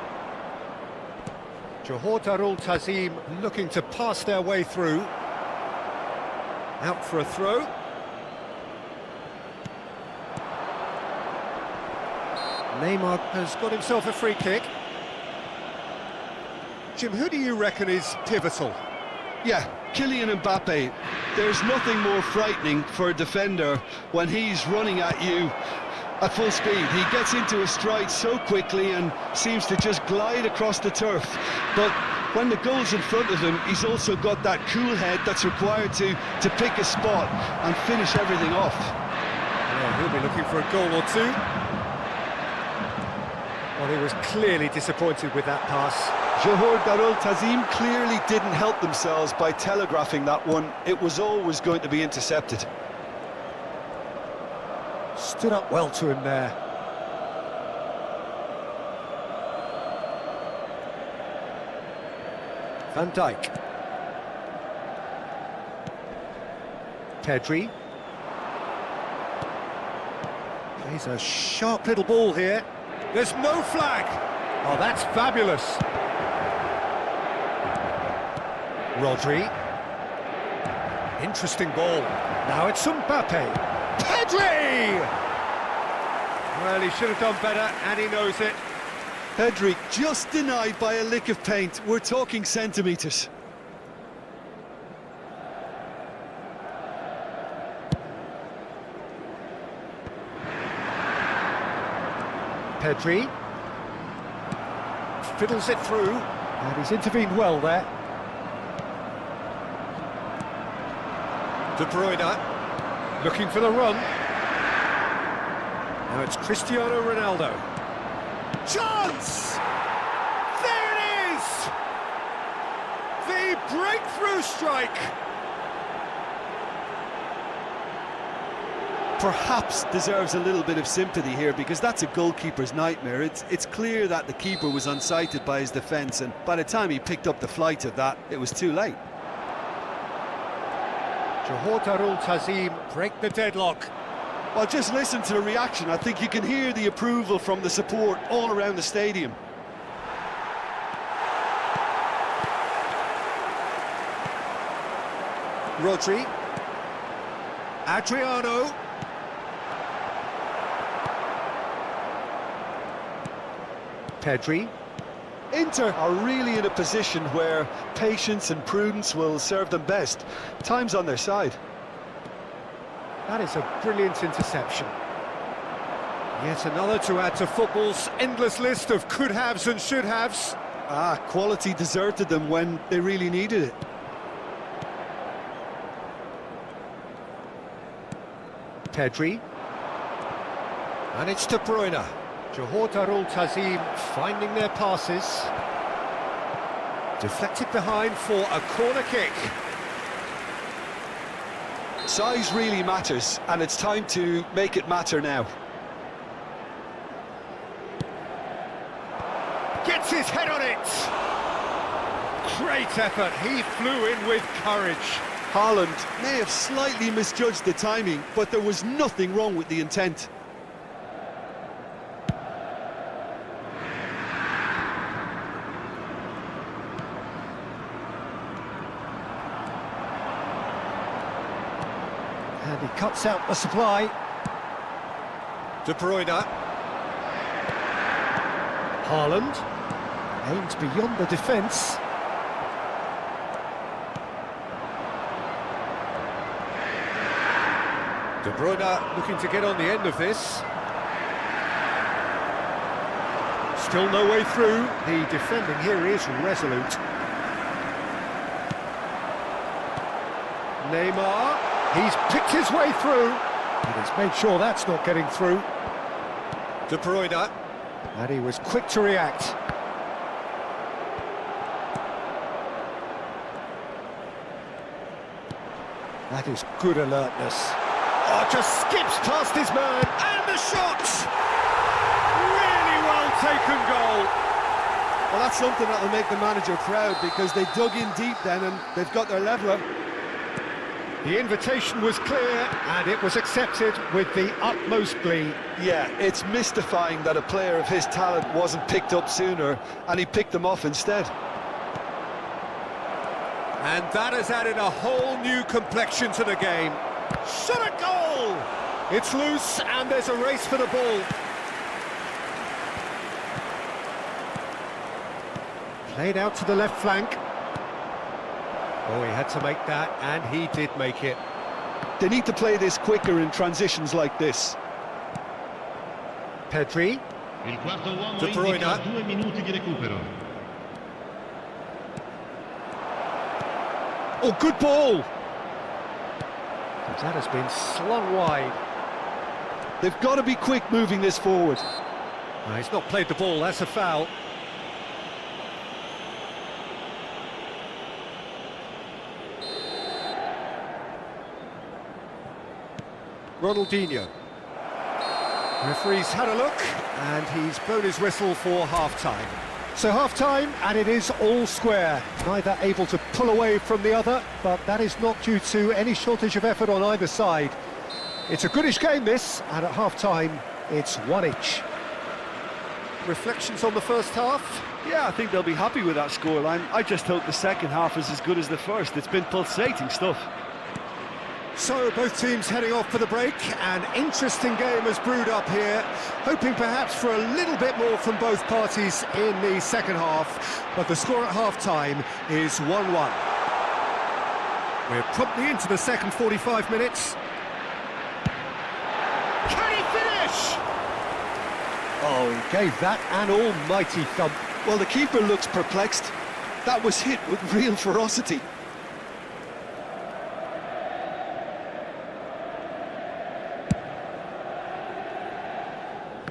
Johor Darul Tazim looking to pass their way through. Out for a throw. Neymar has got himself a free kick. Jim, who do you reckon is pivotal? Yeah, Kylian Mbappe. There's nothing more frightening for a defender when he's running at you at full speed. He gets into his stride so quickly and seems to just glide across the turf. But when the goal's in front of him, he's also got that cool head that's required to pick a spot and finish everything off. Yeah, he'll be looking for a goal or two. Well, he was clearly disappointed with that pass. Johor Darul Tazim clearly didn't help themselves by telegraphing that one. It was always going to be intercepted. Stood up well to him there. Van Dijk. Pedri. Plays a sharp little ball here. There's no flag. Oh, that's fabulous. Rodri. Interesting ball. Now it's Mbappe. Pedri! Well, he should have done better, and he knows it. Pedri just denied by a lick of paint. We're talking centimetres. Pedri fiddles it through, and he's intervened well there. De Bruyne looking for the run. Now it's Cristiano Ronaldo. Chance! There it is! The breakthrough strike! Perhaps deserves a little bit of sympathy here, because that's a goalkeeper's nightmare. It's clear that the keeper was unsighted by his defence, and by the time he picked up the flight of that, it was too late. Johor Darul Tazim break the deadlock. Well, just listen to the reaction. I think you can hear the approval from the support all around the stadium. Rodri. Adriano. Pedri. Inter are really in a position where patience and prudence will serve them best. Time's on their side. That is a brilliant interception. Yet another to add to football's endless list of could-haves and should-haves. Quality deserted them when they really needed it. Pedri. And it's De Bruyne. Johor Darul Tazim finding their passes. Deflected behind for a corner kick. Size really matters, and it's time to make it matter now. Gets his head on it! Great effort, he flew in with courage. Haaland may have slightly misjudged the timing, but there was nothing wrong with the intent. And he cuts out the supply. De Bruyne. Haaland aims beyond the defence. De Bruyne looking to get on the end of this. Still no way through. The defending here is resolute. Neymar, he's picked his way through. And he's made sure that's not getting through. De Bruyne. And he was quick to react. That is good alertness. Oh, just skips past his man, and the shot! Really well taken goal. Well, that's something that'll make the manager proud, because they dug in deep then and they've got their leveller. The invitation was clear, and it was accepted with the utmost glee. Yeah, it's mystifying that a player of his talent wasn't picked up sooner, and he picked them off instead. And that has added a whole new complexion to the game. Shot a goal! It's loose, and there's a race for the ball. Played out to the left flank. Oh, he had to make that, and he did make it. They need to play this quicker in transitions like this. Pedri. Il quarto uomo De Bruyne. indica 2 minuti di recupero. Oh, good ball! That has been slung wide. They've got to be quick moving this forward. No, he's not played the ball, that's a foul. Ronaldinho. Referee's had a look, and he's blown his whistle for half-time. So half-time, and it is all square. Neither able to pull away from the other, but that is not due to any shortage of effort on either side. It's a goodish game, this, and at half-time, it's one each. Reflections on the first half? Yeah, I think they'll be happy with that scoreline. I just hope the second half is as good as the first. It's been pulsating stuff. So both teams heading off for the break. An interesting game has brewed up here, hoping perhaps for a little bit more from both parties in the second half, but the score at half-time is 1-1. We're promptly into the second 45 minutes. Can he finish? Oh, he gave that an almighty thump. Well, the keeper looks perplexed. That was hit with real ferocity.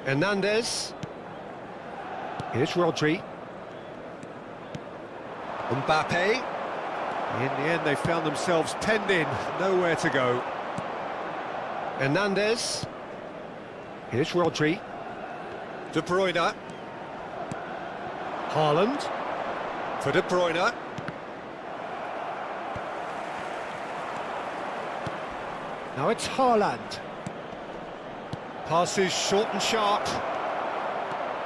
Hernandez. Here's Rodri. Mbappe. In the end, they found themselves penned in, nowhere to go. Hernandez. Here's Rodri. De Bruyne. Haaland. For De Bruyne. Now it's Haaland. Passes short and sharp.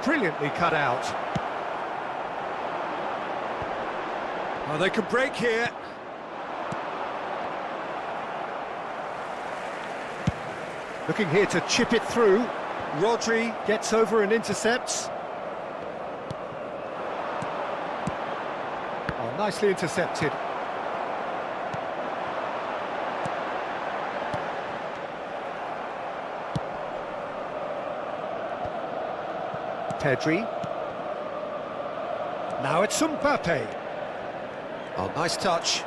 Brilliantly cut out. Oh, they can break here. Looking here to chip it through. Rodri gets over and intercepts. Oh, nicely intercepted. Pedri. Now it's Mbappe. Oh, nice touch.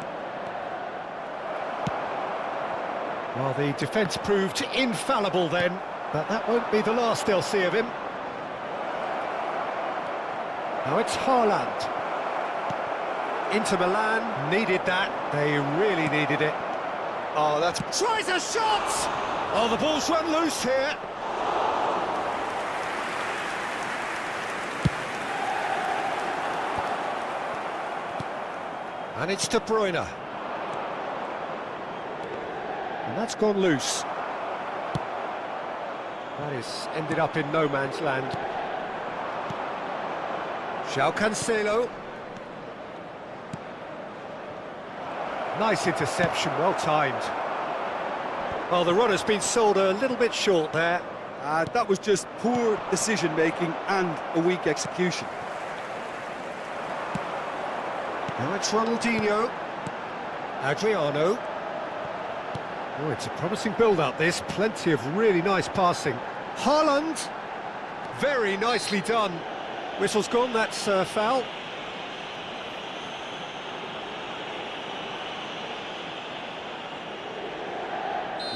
Well, the defence proved infallible then, but that won't be the last they'll see of him. Now it's Haaland. Inter Milan needed that. They really needed it. Oh, that's... Tries a shot! Oh, the ball's run loose here. And it's De Bruyne. And that's gone loose. That is ended up in no man's land. João Cancelo. Nice interception, well timed. Well, the run has been sold a little bit short there. That was just poor decision-making and a weak execution. Now it's Ronaldinho. Adriano. Oh, it's a promising build-up, this. Plenty of really nice passing. Haaland! Very nicely done. Whistle's gone, that's foul.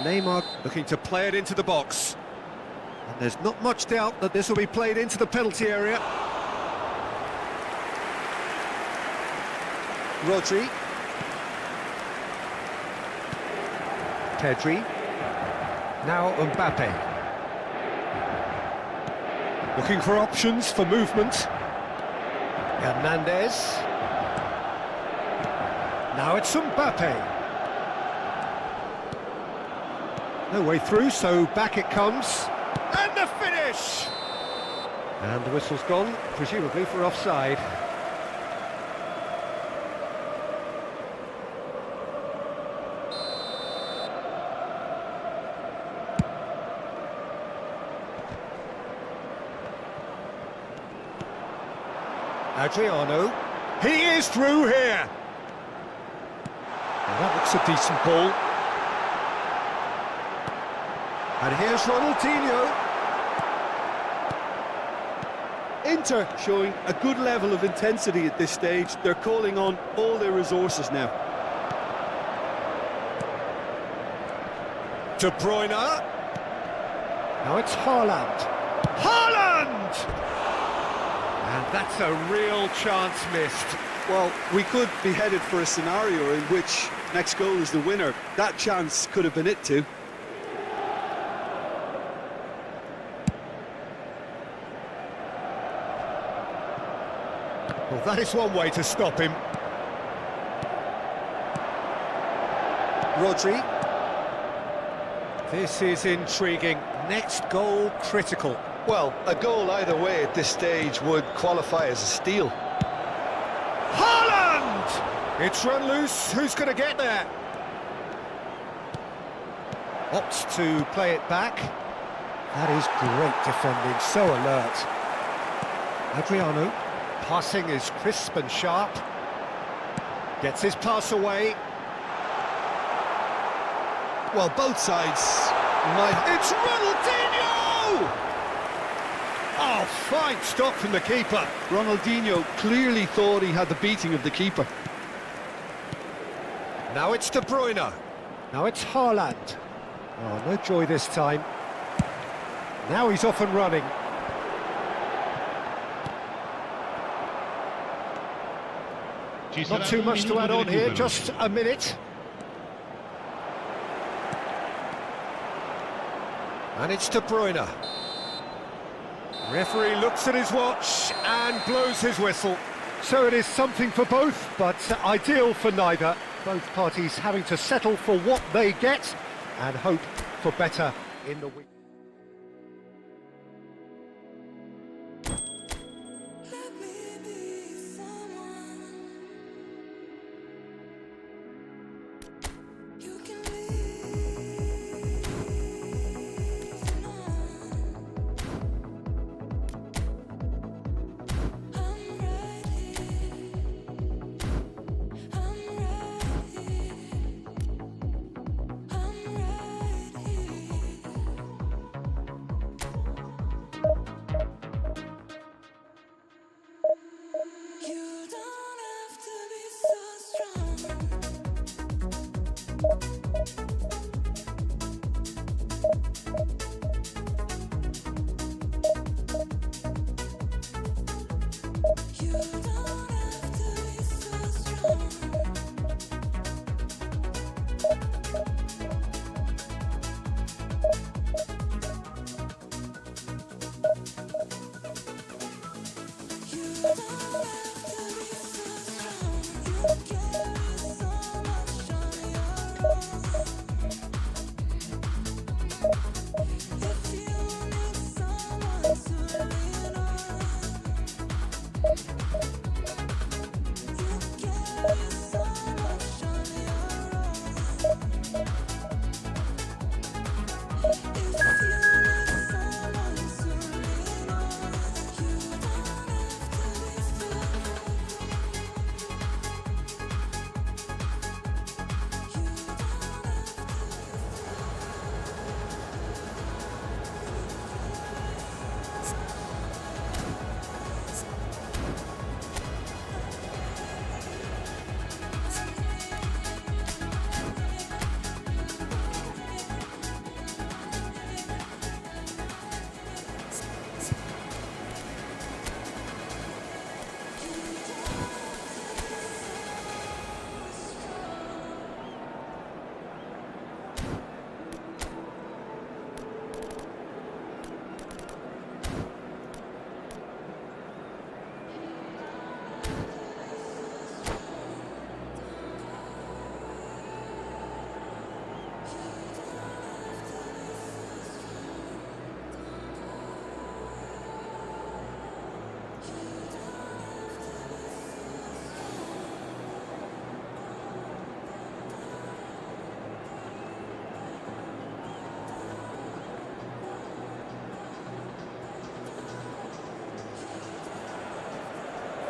Neymar looking to play it into the box. And there's not much doubt that this will be played into the penalty area. Rodri. Pedri. Now Mbappe. Looking for options for movement. Hernandez. Now it's Mbappe. No way through, so back it comes. And the finish! And the whistle's gone, presumably for offside. Adriano. He is through here! Well, that looks a decent ball. And here's Ronaldinho. Inter showing a good level of intensity at this stage. They're calling on all their resources now. De Bruyne. Now it's Haaland. Haaland! And that's a real chance missed. Well, we could be headed for a scenario in which next goal is the winner. That chance could have been it too. Well, that is one way to stop him. Rodri. This is intriguing. Next goal critical. Well, a goal either way at this stage would qualify as a steal. Haaland! It's run loose. Who's going to get there? Opts to play it back. That is great defending. So alert. Adriano. Passing is crisp and sharp. Gets his pass away. Well, both sides might... It's Ronaldinho! Oh, fine stop from the keeper. Ronaldinho clearly thought he had the beating of the keeper. Now it's De Bruyne. Now it's Haaland. Oh, no joy this time. Now he's off and running. Not too much to add on here, just a minute. And it's De Bruyne. Referee looks at his watch and blows his whistle. So it is something for both, but ideal for neither. Both parties having to settle for what they get and hope for better in the week.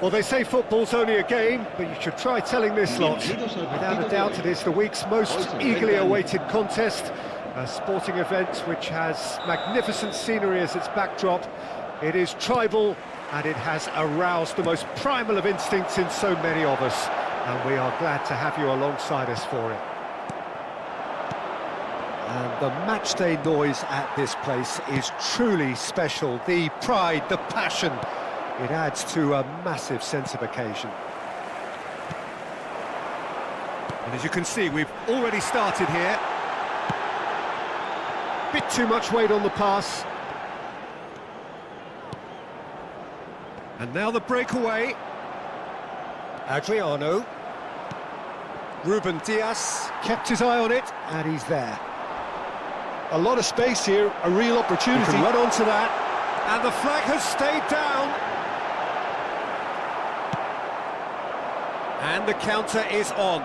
Well, they say football's only a game, but you should try telling this lot. Without a doubt, it is the week's most eagerly awaited contest. A sporting event which has magnificent scenery as its backdrop. It is tribal, and it has aroused the most primal of instincts in so many of us. And we are glad to have you alongside us for it. And the matchday noise at this place is truly special. The pride, the passion, it adds to a massive sense of occasion. And as you can see, we've already started here. Bit too much weight on the pass. And now the breakaway. Adriano. Ruben Diaz kept his eye on it, and he's there. A lot of space here, a real opportunity. He can run onto that, and the flag has stayed down. And the counter is on.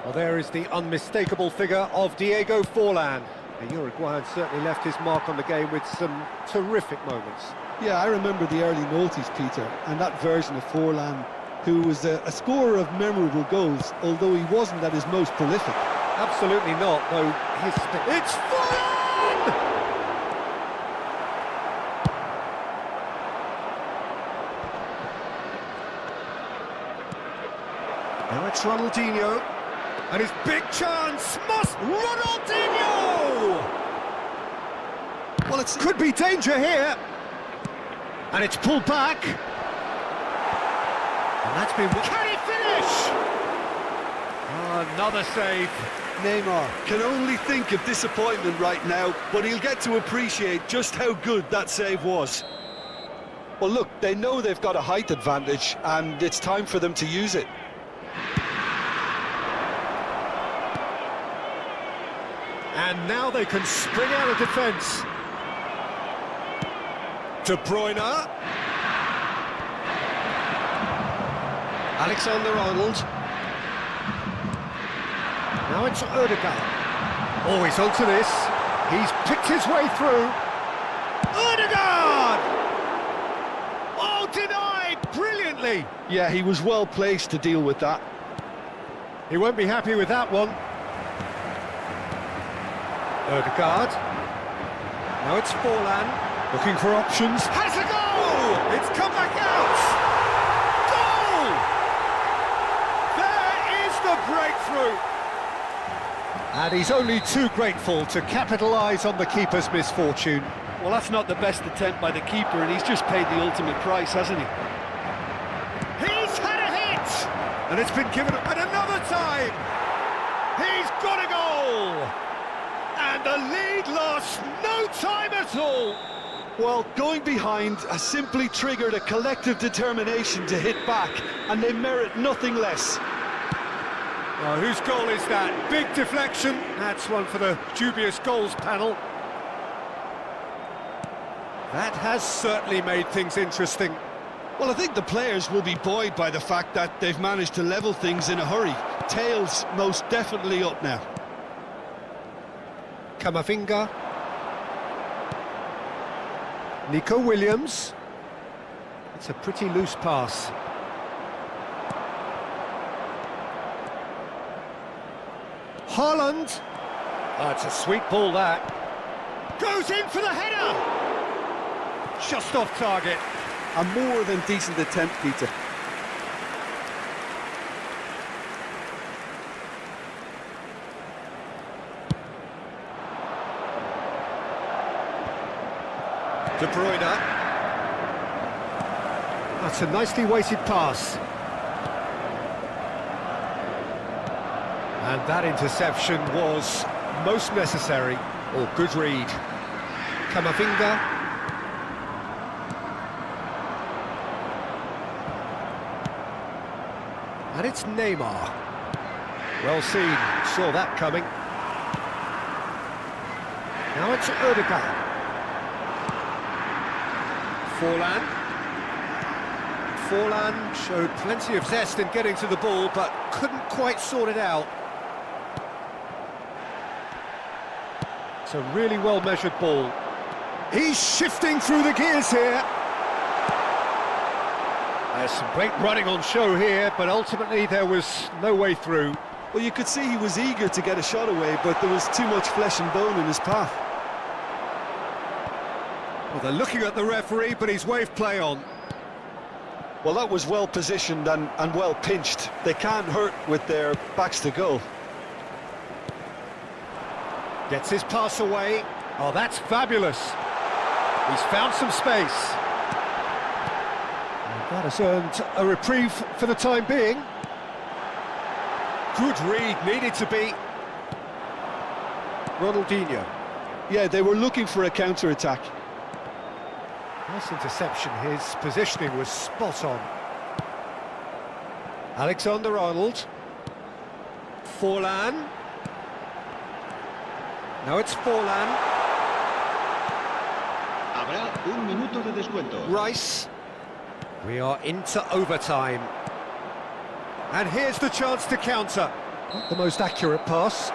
Well, there is the unmistakable figure of Diego Forlan. The Uruguayan certainly left his mark on the game with some terrific moments. Yeah, I remember the early noughties, Peter, and that version of Forlan, who was a scorer of memorable goals, although he wasn't at his most prolific. Absolutely not, though his... It's Forlan! Now it's Ronaldinho, and his big chance must... Ronaldinho! Well, it could be danger here. And it's pulled back. And that's been... Can he finish? Another save. Neymar can only think of disappointment right now, but he'll get to appreciate just how good that save was. Well, look, they know they've got a height advantage, and it's time for them to use it. And now they can spring out of defence. De Bruyne. Alexander-Arnold. Now it's Ødegaard. Oh, he's onto this. He's picked his way through. Ødegaard! Oh, denied brilliantly. Yeah, he was well placed to deal with that. He won't be happy with that one. Ødegaard. Now it's Forlan. Looking for options. Has a goal! It's come back out! Goal! There is the breakthrough! And he's only too grateful to capitalise on the keeper's misfortune. Well, that's not the best attempt by the keeper, and he's just paid the ultimate price, hasn't he? He's had a hit! And it's been given at another time! He's got a goal! And the lead lost no time at all! Well, going behind has simply triggered a collective determination to hit back, and they merit nothing less. Oh, whose goal is that? Big deflection. That's one for the dubious goals panel. That has certainly made things interesting. Well, I think the players will be buoyed by the fact that they've managed to level things in a hurry. Tails most definitely up now. Camavinga. Nico Williams. It's a pretty loose pass. Haaland. That's a sweet ball, that. Goes in for the header! Just off target. A more than decent attempt, Peter. De Bruyne. That's a nicely weighted pass. And that interception was most necessary, or good read. Camavinga. And it's Neymar. Well seen, saw that coming. Now it's Ødegaard. Forlan showed plenty of zest in getting to the ball, but couldn't quite sort it out. It's a really well-measured ball. He's shifting through the gears here. There's some great running on show here, but ultimately there was no way through. Well, you could see he was eager to get a shot away, but there was too much flesh and bone in his path. Well, they're looking at the referee, but he's waved play on. Well, that was well positioned and well pinched. They can't hurt with their backs to goal. Gets his pass away. Oh, that's fabulous. He's found some space. And that has earned a reprieve for the time being. Good read, needed to be. Ronaldinho. Yeah, they were looking for a counter-attack. Nice interception, his positioning was spot on. Alexander-Arnold. Forlan. Now it's Forlan. Habrá un minuto de descuento. Rice. We are into overtime. And here's the chance to counter. Not the most accurate pass.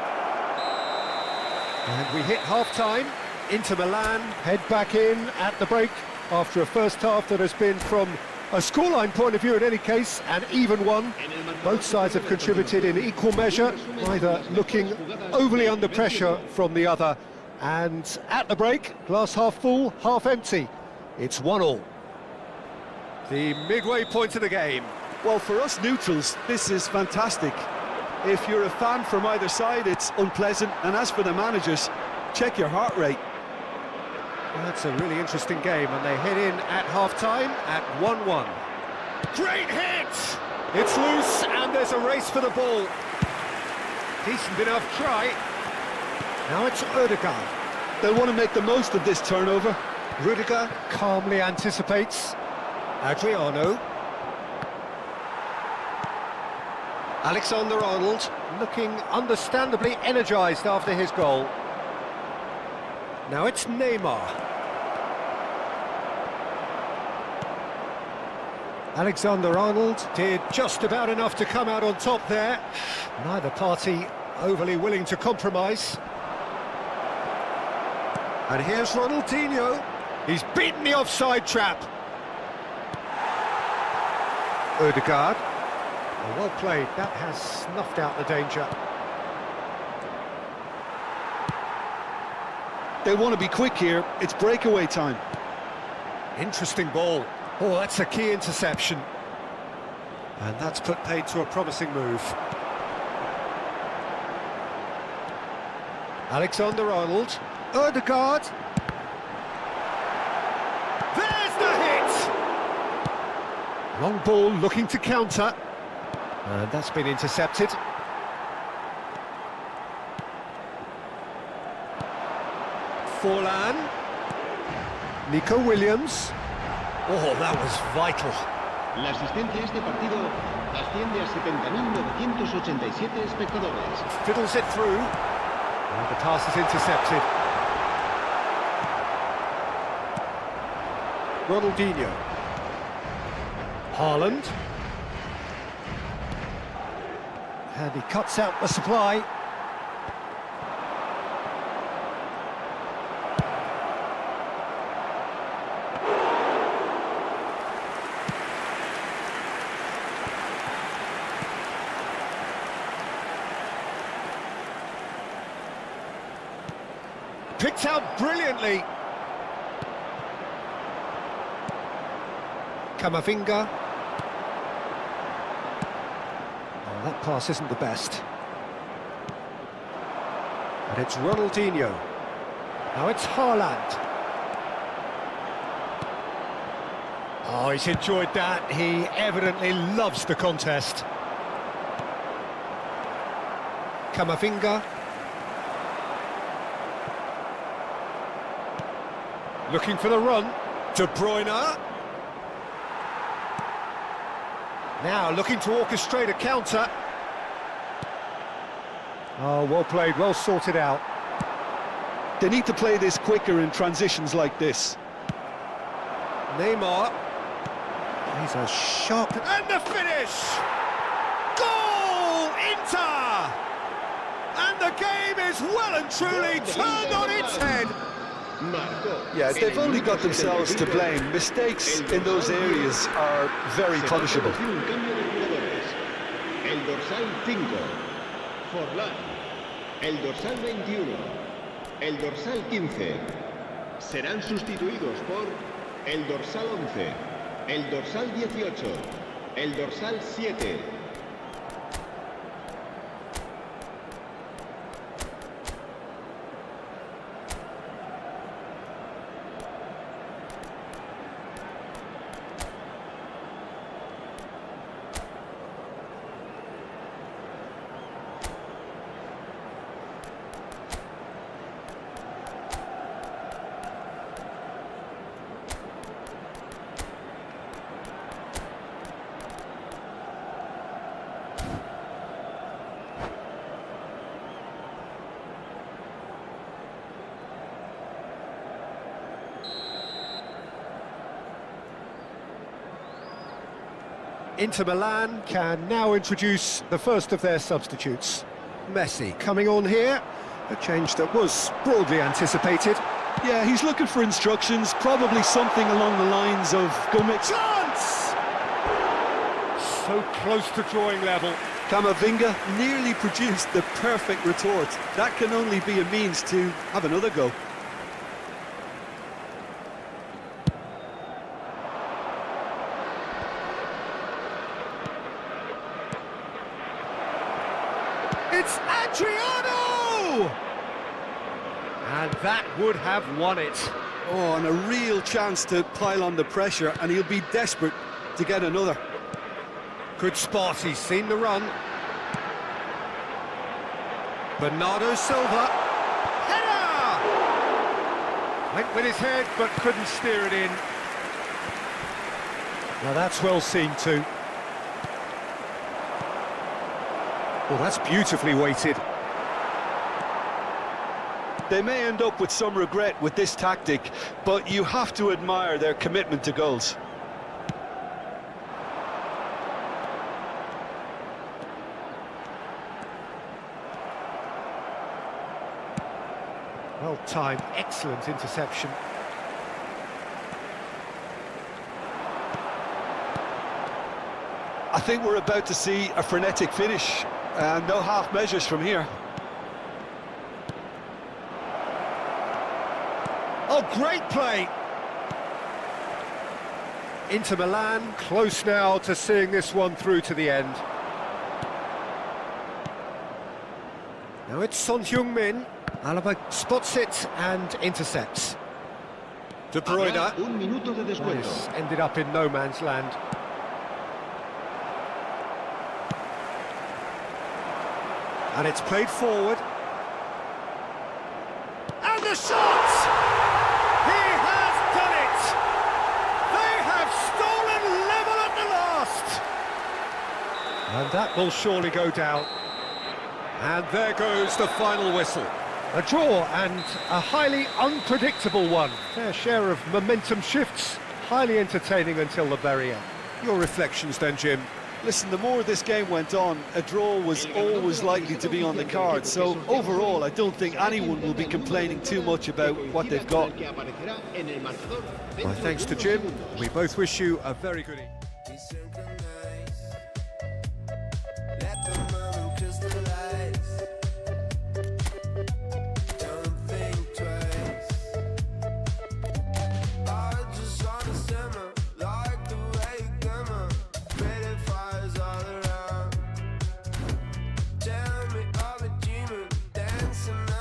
And we hit half-time. Inter Milan head back in at the break after a first half that has been, from a scoreline point of view in any case, an even one. Both sides have contributed in equal measure, neither looking overly under pressure from the other. And at the break, glass half full, half empty. It's 1-1. The midway point of the game. Well, for us neutrals, this is fantastic. If you're a fan from either side, it's unpleasant. And as for the managers, check your heart rate. That's a really interesting game, and they head in at half-time at 1-1. Great hit! It's loose, and there's a race for the ball. Decent enough try. Now it's Ødegaard. They'll want to make the most of this turnover. Rudiger calmly anticipates. Adriano. Alexander-Arnold looking understandably energised after his goal. Now it's Neymar. Alexander-Arnold did just about enough to come out on top there. Neither party overly willing to compromise. And here's Ronaldinho. He's beaten the offside trap. Ødegaard. Well played. That has snuffed out the danger. They want to be quick here. It's breakaway time. Interesting ball. Oh, that's a key interception. And that's put paid to a promising move. Alexander-Arnold. Ødegaard. There's the hit! Long ball looking to counter. And that's been intercepted. Forlan. Nico Williams. Oh, that was vital. La asistencia a este partido asciende a 70.987 espectadores. Fiddles it through. And the pass is intercepted. Ronaldinho. Haaland. And he cuts out the supply. Picked out brilliantly. Camavinga. Oh, that pass isn't the best. And it's Ronaldinho. Now it's Haaland. Oh, he's enjoyed that. He evidently loves the contest. Camavinga. Looking for the run. De Bruyne. Now looking to orchestrate a counter. Oh, well played, well sorted out. They need to play this quicker in transitions like this. Neymar. He's a sharp... And the finish! Goal! Inter! And the game is well and truly turned on its head. Marcó. Yeah, En they've el only minuto got themselves to 75, blame. Mistakes el in those dorsal areas are very Se va a punishable. producir un cambio de jugadores. El dorsal 5, Forlán. El dorsal 21, el dorsal 15. Serán sustituidos por el dorsal 11, el dorsal 18, el dorsal 7. Inter Milan can now introduce the first of their substitutes. Messi coming on here, a change that was broadly anticipated. Yeah, he's looking for instructions, probably something along the lines of go make... Chance! So close to drawing level. Camavinga nearly produced the perfect retort. That can only be a means to have another go. It's Adriano! And that would have won it. Oh, and a real chance to pile on the pressure, and he'll be desperate to get another. Good spot, he's seen the run. Bernardo Silva. Header! Went with his head, but couldn't steer it in. Now that's well seen too. Well, that's beautifully weighted. They may end up with some regret with this tactic, but you have to admire their commitment to goals. Well timed, excellent interception. I think we're about to see a frenetic finish, and no half measures from here. Oh, great play! Inter Milan close now to seeing this one through to the end. Now it's Son Heung-min. Alaba spots it and intercepts. De Bruyne. Habrá un minuto de descuento. This ended up in no man's land. And it's played forward. And the shot! He has done it! They have stolen level at the last! And that will surely go down. And there goes the final whistle. A draw and a highly unpredictable one. Fair share of momentum shifts. Highly entertaining until the very end. Your reflections then, Jim? Listen, the more this game went on, a draw was always likely to be on the card. So overall, I don't think anyone will be complaining too much about what they've got. My thanks to Jim. We both wish you a very good evening.